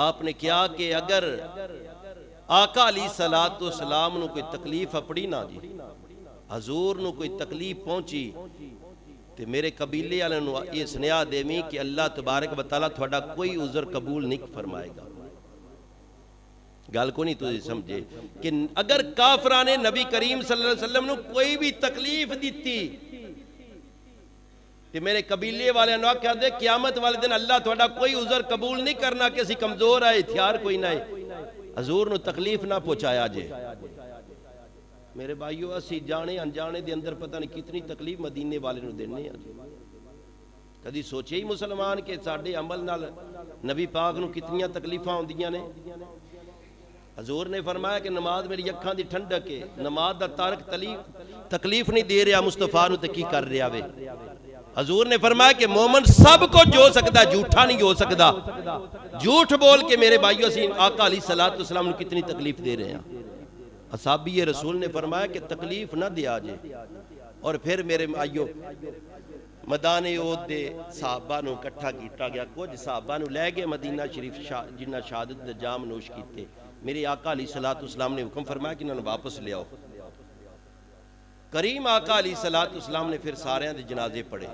آپ نے کیا کہ اگر آقا علیہ السلام نو کوئی تکلیف اپڑی نہ جی، حضور نو کوئی تکلیف پہنچی تے میرے قبیلے والے نو یہ سنیا دیویں کہ اللہ تبارک و تعالیٰ تھوڑا کوئی عذر قبول نہیں فرمائے گا. گل کو نہیں تو سمجھے کہ اگر کافرانے نبی کریم صلی اللہ علیہ وسلم نو کوئی بھی تکلیف دیتی کہ میرے قبیلے والے نو کہہ دے قیامت والے دن اللہ تھوڑا کوئی عذر قبول نہیں کرنا کہ اسی کمزور ہے، ہتھیار کوئی نہ ہے، حضور نو تکلیف نہ پہنچایا جے. میرے بھائیو اسی جانے انجانے دے اندر پتہ نہیں کتنی تکلیف مدینے والے نو دینے ہیں. کدی سوچے ہی مسلمان کہ ساڈے عمل نال نبی پاک نو کتنیاں تکلیفاں ہوندیاں نے. حضور نے فرمایا کہ نماز میری اکھاں دی ٹھنڈک ہے، نماز دا تارک تکلیف نہیں دے رہا مصطفیٰ نو تے کی کر رہا وے. حضور نے فرمایا کہ مومن سب کو جو سکتا ہے، جھوٹا نہیں ہو سکتا. جھوٹ بول کے میرے بھائیو اسی آقا علیہ السلام نو کتنی تکلیف دے رہے ہیں. اصحابی رسول نے فرمایا کہ تکلیف نہ دیا جائے. اور پھر میرے بھائیو میدان احد دے صحابہ نو اکٹھا کیتا گیا. کچھ صحابہ نو لے گئے مدینہ شریف جنہ شہادت دے جام نوش کیتے. میرے آقا علیہ السلام نے حکم فرمایا کہ انہوں واپس لے آؤ. کریم آقا علیہ السلام نے پھر سارے دے جنازے پڑھے.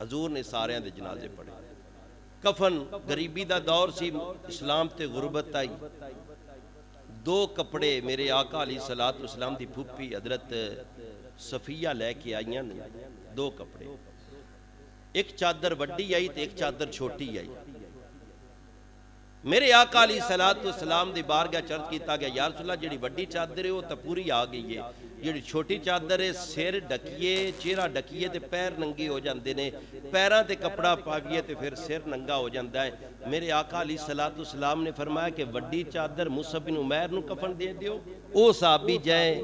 حضور نے سارے دے جنازے پڑھے. کفن غریبی دا دور سی، اسلام تے غربت آئی. دو کپڑے میرے آقا علیہ السلام دی پھوپھی حضرت صفیہ لے کے آئیاں نے. دو کپڑے، ایک چادر وڈی آئی تے ایک چادر چھوٹی آئی. میرے آقا علیہ السلام دی بارگاہ چرچ کیتا گیا یا رسول اللہ جڑی وڈی چادر ہے وہ تا پوری آ گئی ہے، جڑی چھوٹی چادر ہے سر ڈکیے چہرہ ڈکیے تے پیر ننگے ہو جاندے نے، پیراں تے کپڑا پاویے تے پھر سر ننگا ہو جاندا ہے. میرے آقا علیہ السلام نے فرمایا کہ وڈی چادر مصعب بن عمیر نو کفن دے دیو. او صحابی جائیں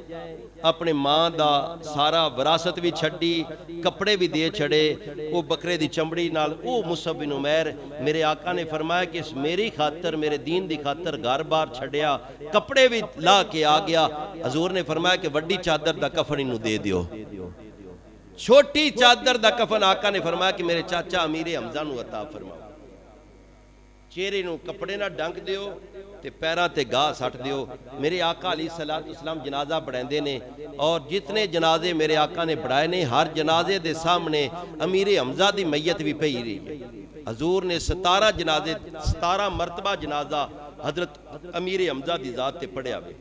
اپنے ماں دا سارا وراثت بھی چھڈی، کپڑے بھی دے چھڑے، او بکرے دی چمڑی نال او مصعب بن عمیر. میرے آقا نے فرمایا کہ اس میری خاطر میرے دین دی خاطر گھر بار چھڑیا، کپڑے بھی لا کے آ گیا. حضور نے فرمایا کہ وڈی چادر دا کفن انہوں دے دیو. چھوٹی چادر دا کفن آقا نے فرمایا کہ میرے چاچا امیر حمزہ نو عطا فرماؤ. چہرے نو کپڑے نہ ڈنگ دیو تے پیراں تے گاہ سٹ دیو. میرے آقا علیہ السلام جنازہ بڑھائندے نے اور جتنے جنازے میرے آقا نے بڑھائے نے ہر جنازے دے سامنے امیر حمزہ دی میت بھی پئی رہی ہے. حضور نے 17 مرتبہ جنازہ حضرت امیر حمزہ دی ذات تے پڑھیا ہوئے.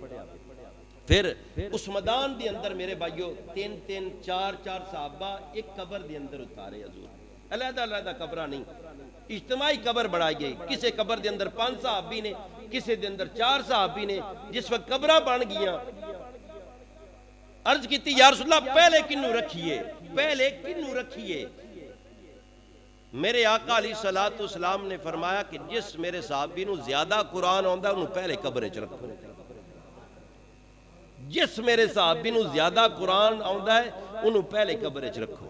پھر اس میدان دی اندر میرے بھائیو 3 4 صحابہ ایک قبر دی اندر اتارے. حضور علیحدہ علیحدہ قبرہ نہیں، اجتماعی قبر بڑھائی گئی. کسے قبر دے اندر 5 صحابی نے، کسے دے اندر 4 صحابی نے. جس وقت قبرہ بن گیاں عرض کیتی یا رسول اللہ پہلے کنوں رکھیے. میرے آقا علیہ السلام نے فرمایا کہ جس میرے صحابی نو زیادہ قرآن آندا انہوں پہلے قبرے چ رکھو. جس میرے صحابی نو زیادہ قرآن آندا ہے انہوں پہلے قبرے چ رکھو.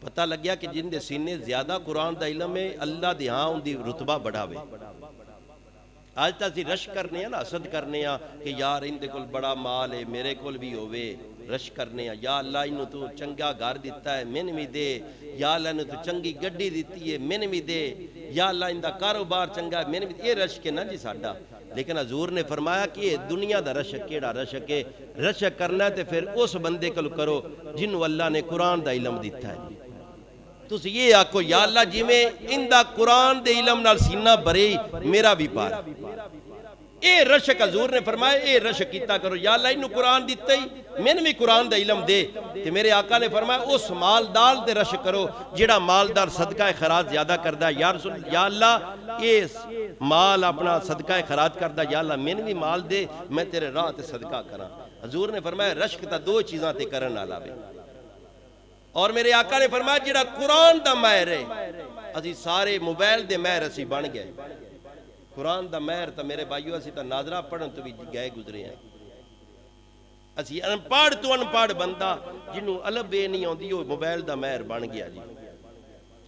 پتہ لگیا کہ جن دے سینے زیادہ قرآن دا علم ہے اللہ دے ہاں ان دی رتبہ بڑھاوے. آج تا سی رش کرنے ہیں نا، حسد کرنے ہیں کہ یار ان دے کول بڑا مال ہے میرے کول بھی ہوئے. رش کرنے ہیں یا اللہ انہوں تو چنگا گھر دیتا ہے من بھی دے، یا اللہ انہوں تو چنگی گڈی دیتی ہے من بھی دے، یا اللہ ان دا کاروبار چنگا ہے من بھی دے. یہ رش کے نا جی ساڈا. لیکن حضور نے فرمایا کہ یہ دنیا دا رشک کیڑا رشک ہے. رشک کرنا ہے تے پھر اس بندے کول کرو جنہوں اللہ نے قرآن دا علم دیتا ہے. تُس یہ آکو یا اللہ جی میں ان دا قرآن دے علم نال سینہ بھرے میرا بھی پار. اے رشک حضور نے فرمایا اے رشک کیتا کرو یا اللہ انہوں قرآن دیتا ہی میں بھی قرآن دا علم دے. تے میرے آقا نے فرمایا اس مالدار دے رشک کرو جڑا مالدار صدقہ خیرات زیادہ کردہ. یا رسول یا اللہ مال اپنا صدقہ خیرات کردا، یا اللہ میں بھی مال دے، میں تیرے راہ تے صدقہ کراں۔ حضور نے فرمایا رشک تا دو چیزاں تے کرن والا وے۔ اور میرے آقا نے فرمایا جڑا قرآن دا ماہر ہے، اسی سارے موبائل دے ماہر اسی بن گئے۔ قرآن دا ماہر تا میرے بھائیو اسی تا ناظرہ پڑھن تو بھی گئے گزرے ہیں۔ اسی انپڑھ تو انپڑھ بندہ جنہوں الف بے نہیں ہوندی وہ موبائل دا ماہر بن گیا جی،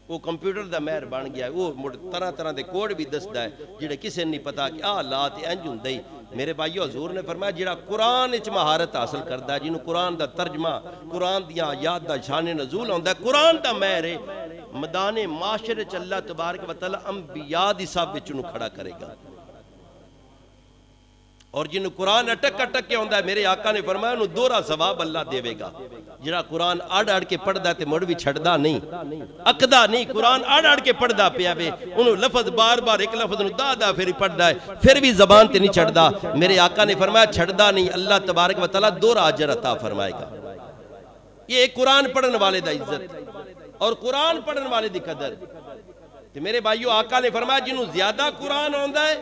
وہ کمپیوٹر دا ماہر بن گیا، وہ طرح طرح دے کوڈ بھی دستا ہے جڑے کسے نہیں پتا کہ لات انج ہوندے۔ میرے بھائیو حضور نے فرمایا جڑا قرآن وچ مہارت حاصل کردا ہے، جنہوں قرآن دا ترجمہ، قرآن دیاں آیات دا شان نزول ہوندا ہے، قرآن دا ماہر ہے، میدان معاشر وچ اللہ تبارک و تعالی انبیاء دی صف وچ انہوں کھڑا کرے گا۔ اور جنہوں قرآن اٹک اٹک کے ہوندہ ہے، میرے آقا نے فرمایا انہوں دورہ ثواب اللہ دے گا۔ جنہاں قرآن اڑ اڑ کے پڑھ دا تے مڑ بھی چھڑ دا نہیں، اکدا نہیں، قرآن اڑ اڑ کے پڑھ دا پیا بے، انہوں لفظ بار بار ایک لفظ انہوں دا پھر پڑھ دا ہے، پھر بھی زبان تے نہیں چھڑ دا۔ میرے آقا نے فرمایا چھڑ دا نہیں، اللہ تبارک و تعالیٰ دورہ اجر عطا فرمائے گا۔ یہ ایک قرآن پڑھن والے دا عزت اور قرآن پڑھن والے دی قدر۔ تو میرے بھائیو آقا نے فرمایا جنہوں زیادہ قرآن ہوندہ ہے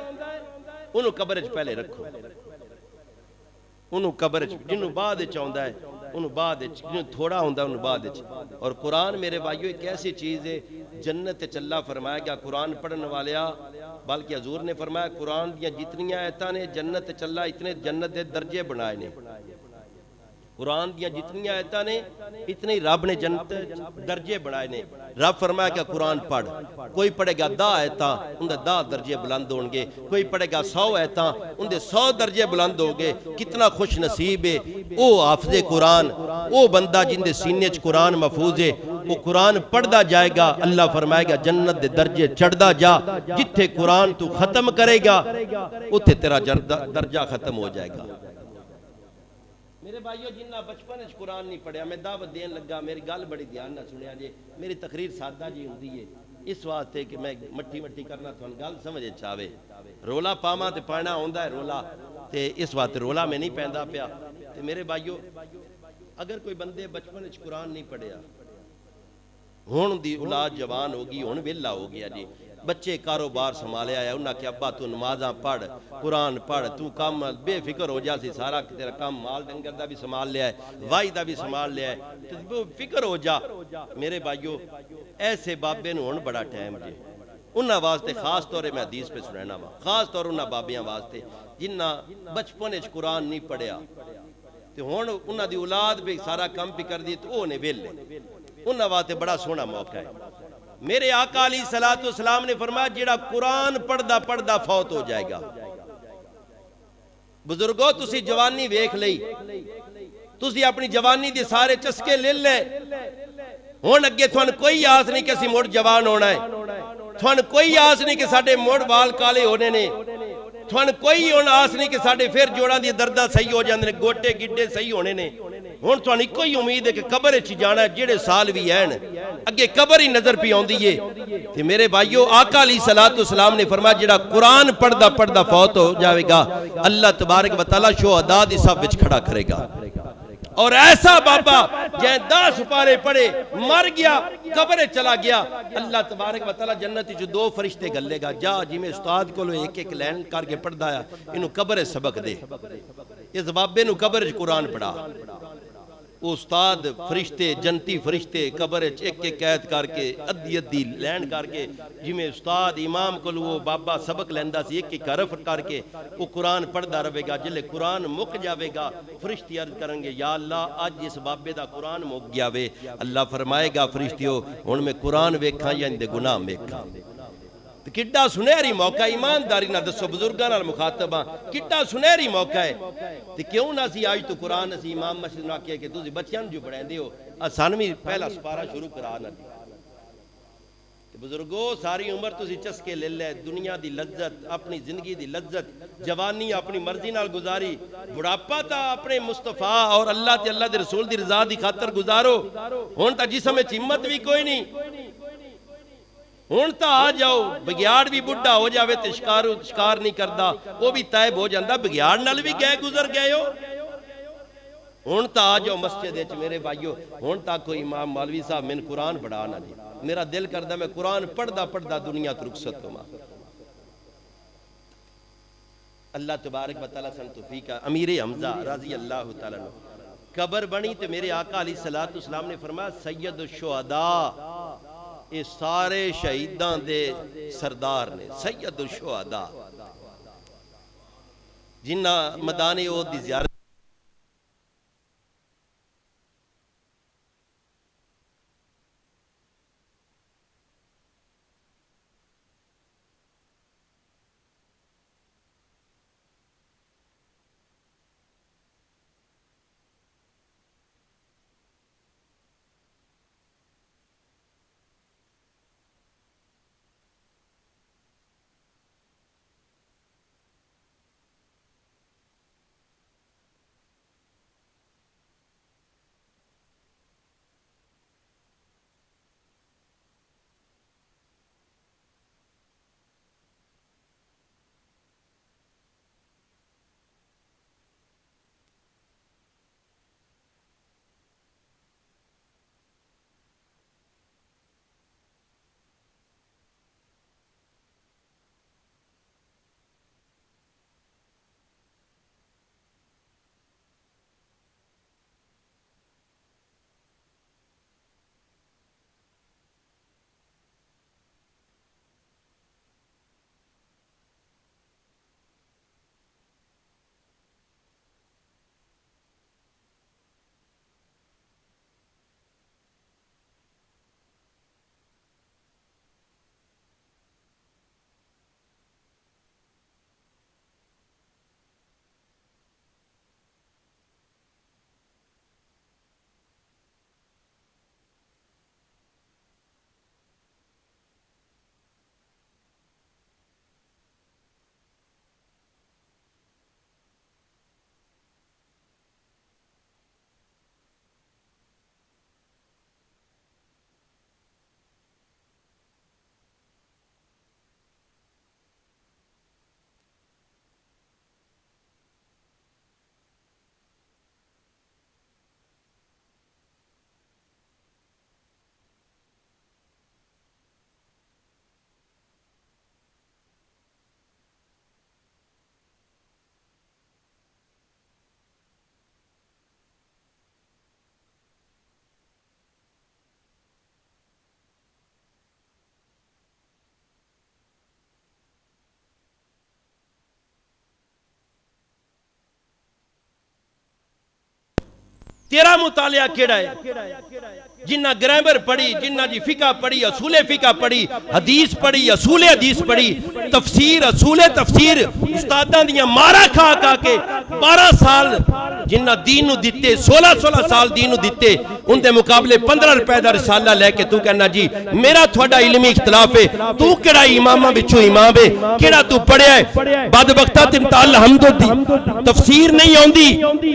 انہوں قبرج پہلے رکھو، انہوں قبرج جنہوں بعد چاہندہ ہے انہوں بعد جنہوں تھوڑا ہوندہ ہے انہوں بعد۔ اور قرآن میرے بھائیو ایک ایسی چیز ہے جنت چلا فرمایا گیا قرآن پڑھن والیا، بلکہ حضور نے فرمایا قرآن دیا جتنی آیتاں نے جنت چلا اتنے جنت دے درجے بنائے نے، قرآن دیا جتنی آیتاں نے اتنے رب نے جنت درجے بنائے نے۔ رب فرمایا کہ قرآن پڑھ، کوئی پڑھے گا 10 آیتاں ان دے 10 درجے بلند ہوں گے، کوئی پڑھے گا 100 آیتاں ان دے 100 درجے بلند ہوں گے۔ کتنا خوش نصیب ہے او حافظ قرآن، او بندہ جن دے سینے چ قرآن محفوظ ہے، وہ قرآن پڑھدا جائے گا، اللہ فرمائے گا جنت دے درجے چڑھدا جا، جتھے قرآن تو ختم کرے گا اتھے تیرا درجہ ختم ہو جائے گا۔ میرے بھائیو جنہ بچپن اچھ قرآن نہیں پڑھیا، میں دعوت دین لگا، میری گل بڑی دھیان نہ سنیا جے، میری تقریر سادہ جی ہوندی ہے، اس واسطے کہ میں مٹی کرنا تو گل سمجھے چاہے، رولا پاما تے پڑھنا ہوندا ہے رولا، تے اس واسطے رولا میں نہیں پیندا پیا۔ تے میرے بھائیو اگر کوئی بندے بچپن اچھ قرآن نہیں پڑھیا، ہون دی اولاد جوان ہوگی، ہون ویلا ہو گیا جی، بچے کاروبار سنبھالے آیا، انہاں کہ ابا تو نمازاں پڑھ، قرآن پڑھ، تو کام بے فکر ہو جا سی، سارا تیرا کام مال ڈنگر دا بھی سنبھال لیا ہے، وائی دا بھی سنبھال لیا ہے، تو فکر ہو جا۔ میرے بھائیو ایسے بابے نو ہون بڑا ٹائم جے، انہاں واسطے خاص طور میں حدیث پہ سنینا وا، خاص طور انہاں بابیاں واسطے جنہاں بچپن اچ قرآن نہیں پڑھیا، تو ہون انہاں دی اولاد بھی سارا کام بھی کر دی، تو وہ نے ویلے، انہاں واسطے بڑا سونا موقع ہے۔ میرے آقا علیہ السلام نے فرمایا جیڑا قرآن پڑھدا فوت ہو جائے گا۔ بزرگو تسی جوانی ویکھ لئی، تسی اپنی جوانی دے سارے چسکے لے لے، ہون اگے تھوان کوئی آس نہیں کہ اسی موڑ جوان ہونا ہے، تھوان کوئی آس نہیں کہ ساڑے موڑ وال کالے ہونے نے، تھوان کوئی آس نہیں کہ ساڑے پھر جوڑا دی دردہ صحیح ہو جاندے نے، گوٹے گڈے صحیح ہونے نے۔ ہون تھوانی کوئی امید ہے کہ قبر اچھی جانا ہے، جیڑے سال بھی ہیں اگے قبر ہی نظر پی آن دیئے۔ کہ میرے بھائیو آقا علیہ السلام نے فرمایا جیڑا قرآن پڑھدا فوت ہو جاوے گا، اللہ تبارک و تعالیٰ شہداء دی صف وچ کھڑا کرے گا۔ اور ایسا بابا جہاں 10 سپارے پڑھے مر گیا، قبر چلا گیا، اللہ تبارک و تعالیٰ جنتی جو 2 فرشتے گلے گا، جا جی میں استاد کو لو ایک ایک لین کر کے پڑھ دایا، انہوں قبر سبق دے، اس بابے نو قبر قرآن پڑھا۔ استاد فرشتے جنتی فرشتے قبر ایک ایک قید کر کے ادھی لین کر کے، جی میں استاد امام کو وہ بابا سبق لیندہ سی ایک ایک حرف کر کے وہ قرآن پڑھدا رہے گا، جلے قرآن مک جاوے گا فرشتی عرض کریں گے یا اللہ آج اس بابے دا قرآن مک گیا وے، اللہ فرمائے گا فرشتیوں ان میں قرآن ویکھاں یا اندے گناہ ویکھاں۔ کڈا سنہری موقع، ایمانداری نہ دسو بزرگاں نال مخاطباں، کڈا سنہری موقع ہے، تے کیوں نہ سی آج تو قرآن اسی امام مسجد نہ کہے کہ تسی بچیاں جو پڑھین دیو، آسانوی پہلا سپارہ شروع کرا نہ دی۔ بزرگو ساری عمر تسی چسکے لے لے، دنیا دی لذت، اپنی زندگی دی لذت، جوانی اپنی مرضی نال گزاری، بڑھاپا تا اپنے مصطفیٰ اور اللہ تے اللہ دے رسول دی رضا دی خاطر گزارو، ہون تا جسم میں ہمت بھی کوئی نہیں، ہون تا آ جاؤ، بگیاڑ بھی بڑھا ہو جاوے تے شکار نہیں کردا، وہ بھی تائب ہو جاندہ، بگیاڑ نال بھی گئے گزر گئے ہو، ہون تا آ جاؤ مسجد اچ میرے بھائیو، ہون تا کوئی امام مولوی صاحب میں قرآن پڑھا نہ دی، میرا دل کردہ میں قرآن پڑھدا دنیا تو رخصت ہوں، اللہ تبارک و تعالیٰ سن توفیق امیر حمزہ رضی اللہ تعالیٰ عنہ قبر بنی تو میرے آقا علیہ السلام نے فرمایا سید الشہداء یہ سارے شہیدان دے سردار نے سید الشہداء جنہ مدانے او دی زیارت تیرا مطالعہ کیڑا ہے جنہ گرامر پڑھی جنہ جی فقہ پڑھی اصول فقہ پڑھی حدیث پڑھی اصول حدیث پڑھی تفسیر اصول تفسیر استاداں دیاں مارا کھا کھا کے 12 سال جنہ دین نو دیتے 16 سال دین نو دیتے ان دے مقابلے 15 روپے دا رسالہ لے کے تو کہنا جی میرا تھوڑا علمی اختلاف ہے تو کیڑا امامہ بچو امام ہے کیڑا تو پڑھیا ہے بدبختہ تمتا الحمد دی تفسیر نہیں آندی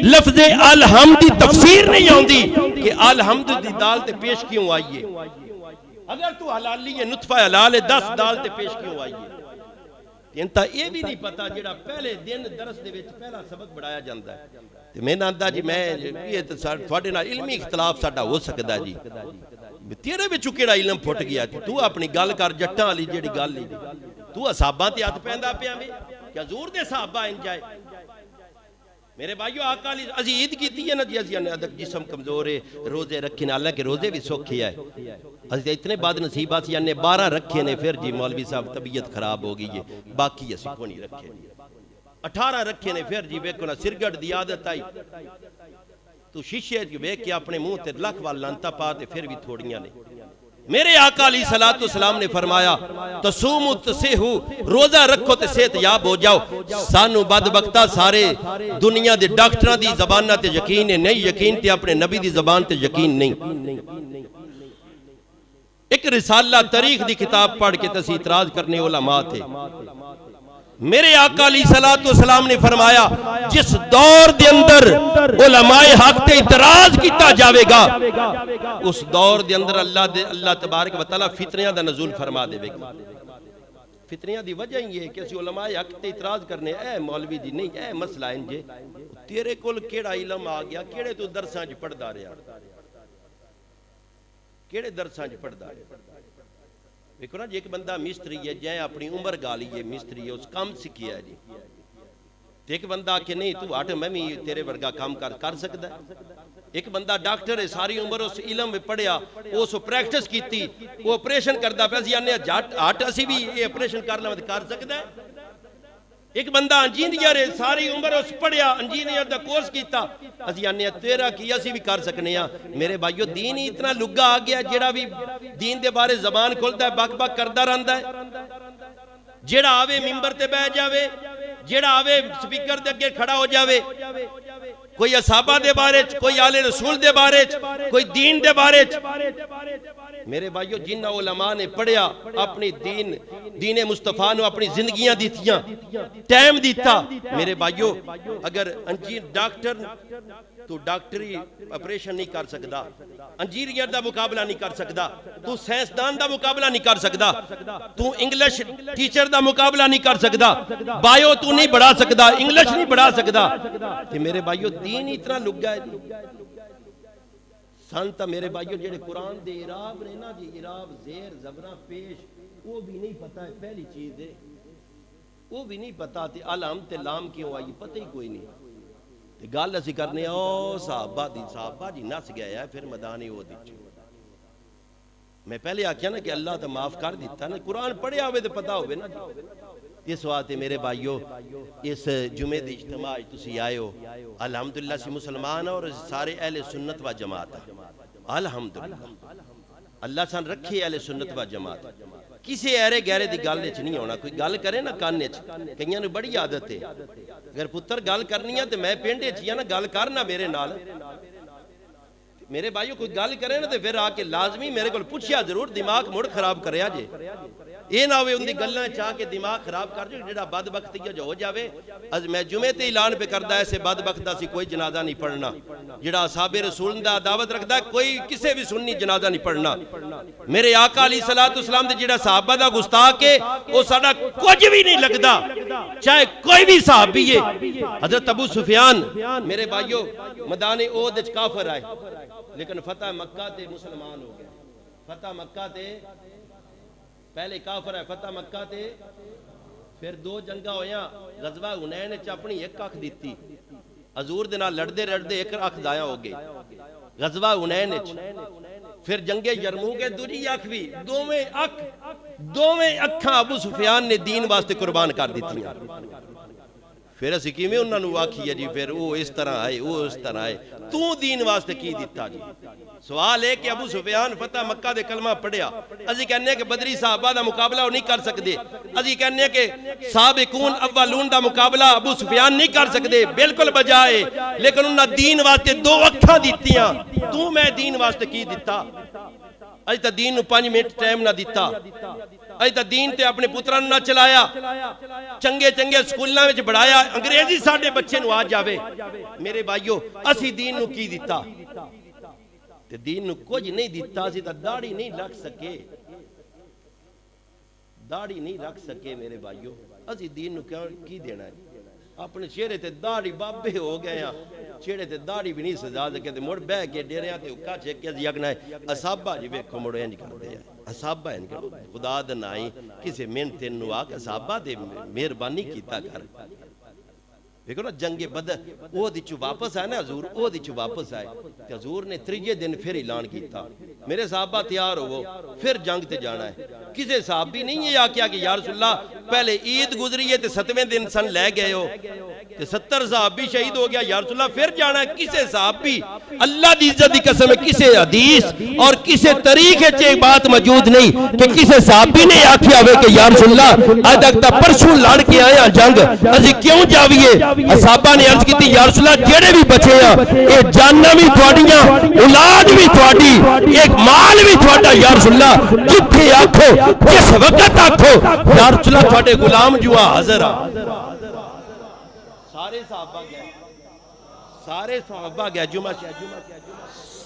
لفظ الحمد دی تفسیر نہیں آندی کہ الحمد دی دال تے پیش کیوں آئیے اگر تو حلالی ہے نطفہ حلال ہے 10 دال تے پیش کیوں آئیے انتا یہ بھی نہیں پتا جڑا پہلے دن درس دے وچ پہلا سبق بڑھایا جاندہ ہے میں ناندا جی میں یہ تھوڑے نال علمی اختلاف ساڈا ہو سکدا جی تیرے وچ کیڑا علم پھٹ گیا تو اپنی گل کر جٹاں والی جڑی گل نہیں تو اصحاباں تے ہاتھ پیندا پیا میں کیا حضور دے صحابہ ان جائے میرے بھائیو آقا علی ازی عید کیتی ہے نا جی ازی جسم کمزور ہے روزے رکھے نا اللہ کے روزے بھی سوکھے آئے ازی اتنے بعد نصیبات یعنی 12 رکھے نے پھر جی مولوی صاحب طبیعت خراب ہو گئی ہے باقی اسی کو نہیں رکھے 18 رکھے نے پھر جی بیکو نا سرگڑ دی عادت آئی تو شیشے بیک کے اپنے منہ تے لکھ وال لانتا پاتے پھر بھی تھوڑیاں نہیں میرے آقا علیہ السلام نے فرمایا تصوموا تصیحوا روزہ رکھو تے صحت یاب ہو جاؤ سانو بدبختہ سارے دنیا دے ڈاکٹراں دی زبانہ تے یقین ہے نہیں یقین تے اپنے نبی دی زبان تے یقین نہیں ایک رسالہ تاریخ دی کتاب پڑھ کے تسی اعتراض کرنے علماء تھے میرے آقا علیہ السلام نے فرمایا جس دور دے اندر علماء حق تے اعتراض کیتا جاوے گا اس دور دے اندر اللہ تبارک و تعالیٰ فتنیاں دا نزول فرما دے گا فتنیاں دی وجہ ہی ہے کہ اسی علماء حق تے اعتراض کرنے اے مولوی جی نہیں اے مسئلہ انجے تیرے کول کیڑا علم آ گیا کیڑے تو درساں جی پڑھ دا رہا کیڑے درساں جی پڑھ دا رہا دیکھو نا جی ایک بندہ مستری ہے جائیں اپنی عمر گالی ہے مستری ہے اس کام سکھیا ہے جی تے ایک بندہ کہ نہیں تو ہٹ میں بھی تیرے ورگا کام کر سکتا ہے. ایک بندہ ڈاکٹر ہے ساری عمر اس علم میں پڑھیا اس پریکٹس کیتی وہ آپریشن کرتا پیا سی آنے ہٹ اسی بھی یہ آپریشن کر لواں تے کر سکتا ہے. ایک بندہ انجینئر ہے ساری عمر اس پڑھیا انجینئر دا کورس کیتا اسی آنے تیرا کی اسی بھی کر سکنے ہیں. میرے بھائیو دین ہی اتنا لگا آ گیا جیڑا بھی دین دے بارے زبان کھولتا ہے بک بک کردا رہندا ہے. جیڑا آوے ممبر تے بیٹھ جاوے جیڑا آوے سپیکر دے اگے کھڑا ہو جاوے کوئی اصحابہ دے بارے کوئی آل رسول دے بارے کوئی دین دے بارے. میرے بھائیو جنہ علماء نے پڑھیا اپنی دین مصطفیٰ نے اپنی زندگیاں دیتیاں ٹائم دیتا. میرے بھائیو اگر ڈاکٹر تو ڈاکٹری آپریشن نہیں کر سکتا انجینئر دا مقابلہ نہیں کر سکتا تو سائنسدان دا مقابلہ نہیں کر سکتا تو انگلش ٹیچر دا مقابلہ نہیں کر سکتا بایو تو نہیں بڑھا سکتا انگلش نہیں بڑھا سکتا. کہ میرے بھائیو دین اتنا لگا ہے سانتا. میرے بھائیو جڑے قرآن دے عراب نے نا جی عراب زیر زبرہ پیش وہ بھی نہیں پتا ہے. پہلی چیز ہے وہ بھی نہیں پتا تے علم تے لام کیوں آئی پتہ ہی کوئی نہیں. گل اسی کرنے او صحابہ جی نس گیا ہے پھر مدانی ہو دی. میں پہلے آکھیا نا کہ اللہ تو معاف کر دیتا نا قرآن پڑھیا ہوئے تو پتا ہوئے نا. اس وقت میرے بھائیو اس جمعے دی اجتماع تسی آئے ہو الحمدللہ سی مسلمان اور سارے اہل سنت و جماعت الحمدللہ اللہ سان رکھے اہل سنت و جماعت. کسی ایرے گہرے دی گل وچ نہیں ہونا. کوئی گل کرے نا کان وچ کئیاں نوں بڑی عادت ہے اگر پتر گل کرنی ہے تے میں پنڈ وچ نا گل کرنا میرے نال. میرے بھائیو کوئی گل کرے نا تے پھر آ کے لازمی میرے کول پوچھیا ضرور دماغ مڑ خراب کریا جے. اے نہ ہوئے ان دی گلاں چاہ کے دماغ خراب کر جو جڑا بدبختی جو ہو جاوے. از میں جمعے تے اعلان پہ کردا ایسے بدبخت دا سی کوئی جنازہ نہیں پڑھنا. جڑا اصحاب رسول دا دعوت رکھدا ہے کوئی کسے بھی سنی جنازہ نہیں پڑھنا. میرے آقا علیہ السلام دے جڑا صحابہ دا گستاخ ہے او ساڈا کچھ بھی نہیں لگدا چاہے کوئی بھی صحابی ہے. حضرت ابو سفیان میرے بھائیو میدان احد وچ کافر آئے لیکن فتح مکہ تے مسلمان ہو گئے. فتح مکہ تے پہلے کافر ہے فتح مکہ تے پھر دو جنگا ہویا. غزوہ حنین وچ اپنی ایک اکھ دتی حضور دے نال لڑدے لڑدے ایک اکھ ضائع ہو گئی. غزوہ حنین وچ پھر جنگ یرموک کے دوجی اکھ بھی دوویں اکھاں ابو سفیان نے دین واسطے قربان کر دتیاں. پھر اسی کیویں انہاں نوں آکھیے جی پھر وہ اس طرح آئے وہ اس طرح آئے تو دین واسطے کی دیتا جی. سوال ہے کہ ابو سفیان فتح مکہ دے کلمہ پڑھیا اسی کہنے ہیں کہ بدری صحابہ دا مقابلہ وہ نہیں کر سکتے. اسی کہنے ہیں کہ سابقون اولون دا مقابلہ ابو سفیان نہیں کر سکتے بالکل بجائے لیکن انہاں دین واسطے دو اکھاں دیتیاں تو میں دین واسطے کی دیتا. اج تا دین نو 5 منٹ ٹائم نہ دیتا. اج تا دین تے اپنے پتران نہ چلایا چنگے سکولاں وچ بڑھایا انگریزی ساڈے بچے نو آ جاوے. میرے بھائیو اسی دین نو کی دیتا تے دین نو کچھ نہیں دیتا. اسی تا داڑھی نہیں رکھ سکے میرے بھائیو. اسی دین نو کی دینا ہے اپنے چہرے تے داڑھی بابے ہو گئے ہیں چہرے تے داڑھی بھی نہیں سجا سکے تے مڑ بہ کے ڈیریاں تے اکا چھکے اسی اگنا ہے اصحابہ جی ویکھو مڑ انج کردے ہیں اصحابہ ان کے خدا دا نائی کسے من تین نو آ کے اصحابہ دے مہربانی کیتا کر. دیکھو نا جنگ بدر وہ دیچو واپس آئے نا حضور وہ دیچو واپس آئے کہ حضور نے 3 دن پھر اعلان کیتا میرے صحابہ تیار ہو پھر جنگ تے جانا ہے. کسے صحابی نہیں یہ آکیا کہ یا رسول اللہ پہلے عید گزری ہے تے 7ویں دن سن لے گئے ہو تے 70 صحابی شہید ہو گیا یا رسول اللہ پھر جانا ہے. کسے صحابی اللہ دی عزت دی قسم ہے کسے حدیث اور کسے طریقے چے بات موجود نہیں کہ کسے صحابی نے آکیا ہوئے کہ یا رسول اللہ آج تک تا پرسوں لڑ کے آیا جنگ اسی کیوں جاویے. اصحابہ نے عرض کیتی یا رسول اللہ جڑے بھی بچے ہیں اے جاناں بھی تواڈیاں اولاد بھی تواڈی ایک مال بھی تواڈا یا رسول اللہ جتھے آکھو کس وقت آکھو یا رسول اللہ تواڈے غلام جو حاضر آ. سارے صحابہ گئے جمعہ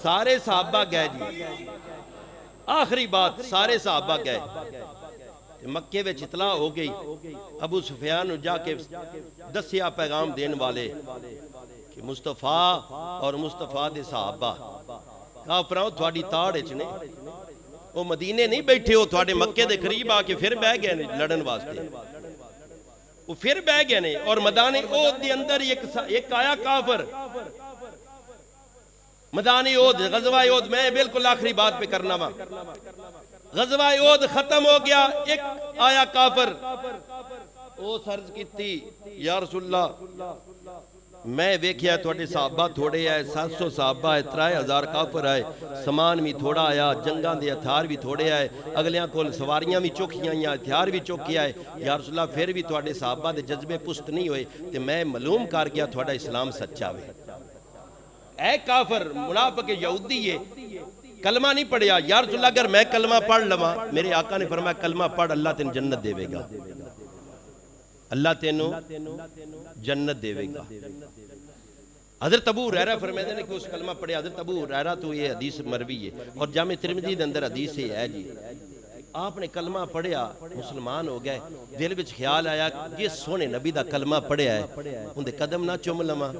سارے صحابہ گئے جی. آخری بات سارے صحابہ گئے مکے وچ اطلاع ہو گئی ابو سفیان جا کے دسیا پیغام دین والے کہ مصطفیٰ اور مصطفیٰ دے صحابہ کافراں تھوڑی تاڑ وچ نے وہ مدینے نہیں بیٹھے ہو تھوڑے مکے دے قریب آ کے پھر بہ گئے لڑن واسطے. وہ پھر بہ گئے نے اور میدان احد دے اندر ایک آیا کافر میدان احد غزوہ احد میں بالکل آخری بات پہ کرنا وا غزوہ احد ختم ہو گیا ایک آیا کافر او سرز کیتی یا رسول اللہ میں ویکھیا تھوڑے صحابہ تھوڑے آئے 700 صحابہ ہے 3000 کافر آئے سامان بھی تھوڑا آیا جنگاں دے ہتھیار بھی تھوڑے آئے اگلیاں کول سواریاں بھی چوکھیاں یا ہتھیار بھی چوکھی آئے یا رسول اللہ پھر بھی تھوڑے صحابہ دے جذبے پست نہیں ہوئے تے میں معلوم کر گیا تھوڑا اسلام سچا ہوئے اے کافر منافق یہودی ہے کلمہ نہیں پڑھیا یا رسول اللہ اگر میں کلمہ پڑھ لواں میرے آقا نے فرمایا کلمہ پڑھ اللہ تین جنت دے گا اللہ تینوں جنت دے گا حضرت ابو ہریرہ فرماتے ہیں کہ اس کلمہ پڑھے حضرت ابو ہریرہ تو یہ حدیث مروی ہے اور جامع ترمذی دے اندر حدیث ہے جی آپ نے کلمہ پڑھیا مسلمان ہو گئے دل وچ خیال آیا کہ سونے نبی دا کلمہ پڑھیا ہے ان دے قدم نہ چوم لواں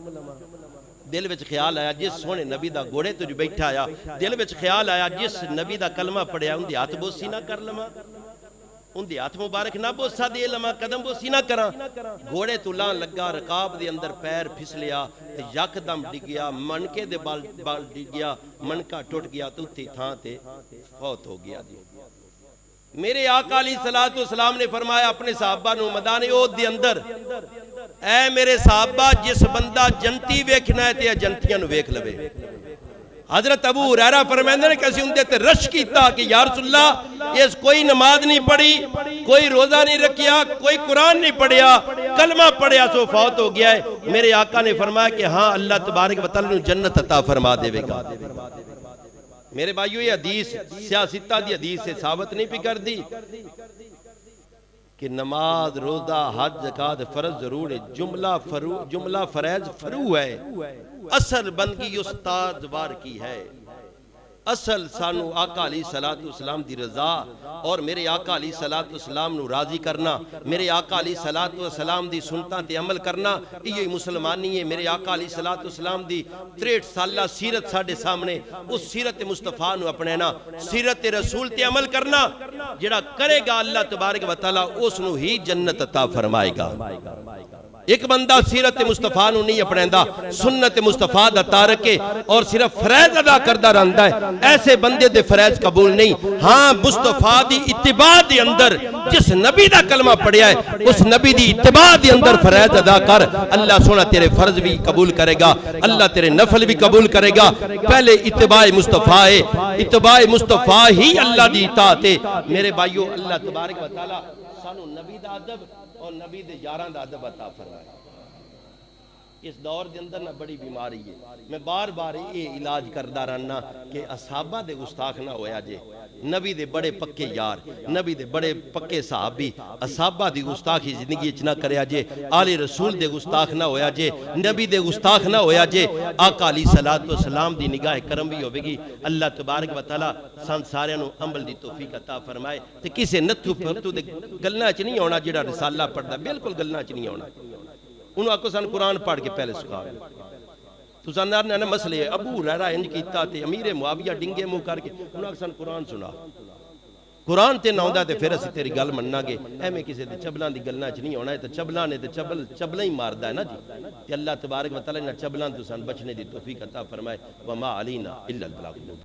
دل وچ خیال آیا جس سونے نبی دا گھوڑے تو جو بیٹھا آیا دل وچ خیال آیا جس نبی دا کلمہ پڑھیا ان دی ہاتھ بوسی نہ کر لواں ان دی ہاتھ مبارک نہ بوسا دے لما قدم بوسی نہ کرا گھوڑے تو لان لگا رکاب دے اندر پیر پھسلیا تے یک دم ڈگیا منکے دے بال ڈگیا منکا ٹوٹ گیا تو تھی تھاں تے فوت ہو گیا جی میرے آقا علیہ السلام نے فرمایا اپنے صحابہ نو میدان احد دے اندر اے میرے صحابہ جس بندہ جنتی ویکھنا ہے تے جنتیاں نو ویکھ لوے حضرت ابو ہریرہ فرماندے نے کسی ان تے رش کیتا کہ یا رسول اللہ اس کوئی نماز نہیں پڑھی کوئی روزہ نہیں رکھیا کوئی قرآن نہیں پڑھیا کلمہ پڑھیا سو فوت ہو گیا ہے میرے آقا نے فرمایا کہ ہاں اللہ تبارک و تعالی جنت عطا فرما دے گا میرے بھائیو یہ حدیث سیاستہ دی حدیث سے ثابت نہیں بھی کر دی کہ نماز روزہ حج زکات فرض ضرور ہے جملہ فرائض فرو ہے اصل بندگی استاد وار کی ہے اصل سانو آقا علیہ السلام دی رضا اور میرے آقا علیہ السلام نو راضی کرنا میرے آقا علیہ السلام دی سنتاں تے عمل کرنا یہ مسلمانی ہے میرے آقا علیہ السلام دی 63 سالہ سیرت ساڑھے سامنے اس سیرت مصطفیٰ نو اپنینا سیرت رسول تے عمل کرنا جڑا کرے گا اللہ تبارک و تعالی اس نو ہی جنت عطا فرمائے گا ایک بندہ سیرت مصطفیٰ نو نہیں اپنیندہ سنت مصطفیٰ دا تارکے اور صرف فرائض ادا کردہ رہندا ہے ایسے بندے دے فرائض قبول نہیں ہاں مصطفیٰ دی اتباع دی اندر جس نبی دا کلمہ پڑھیا ہے اس نبی دی اتباع دی اندر فرائض ادا کر اللہ سونا تیرے فرض بھی قبول کرے گا اللہ تیرے نفل بھی قبول کرے گا پہلے اتباع مصطفیٰ ہے اتباع مصطفیٰ ہی اللہ دی اطاعت ہے میرے بھائیو اللہ تبارک و تعالی سانو نبی دا ادب اور نبی دے یاراں دا ادب عطا فرمائے اس دور دے اندر نہ بڑی بیماری ہے میں بار بار یہ علاج کردہ رہنا کہ اصحابہ دے گستاخ نہ ہویا جے نبی دے بڑے پکے یار نبی دے بڑے پکے صحابی اصحابہ دی گستاخی زندگی اچنا کریا جے آل رسول دے گستاخ نہ ہویا جے نبی دے گستاخ نہ ہویا جے آقا علیہ السلام دی نگاہ کرم بھی ہوئے گی اللہ تبارک و تعالی سان سارے نو عمل دی توفیق عطا فرمائے تے کسے نتھو پھرتو دے گلنا چ نہیں ہونا جڑا رسالہ پڑھدا بالکل گلنا چ نہیں ہونا انہوں آکو سان قرآن پڑھ کے پہلے سکھا تو سانار نے مسئلے ابو ہریرہ انج کیتا تے امیر معاویہ ڈنگے منہ کر کے انہوں آکو سان قرآن سنا قرآن تے نہ ہوندا تے پھر اسی تیری گل مننا گے اے میں کسی تے چبلاں دی گلنا چ نہیں ہونا ہے تے چبلاں نے تے چبلاں ہی ماردا ہے نا جی تے اللہ تبارک و تعالی نے چبلاں تو سان بچنے دی توفیق عطا فرمائے وما علینا الا البلاغ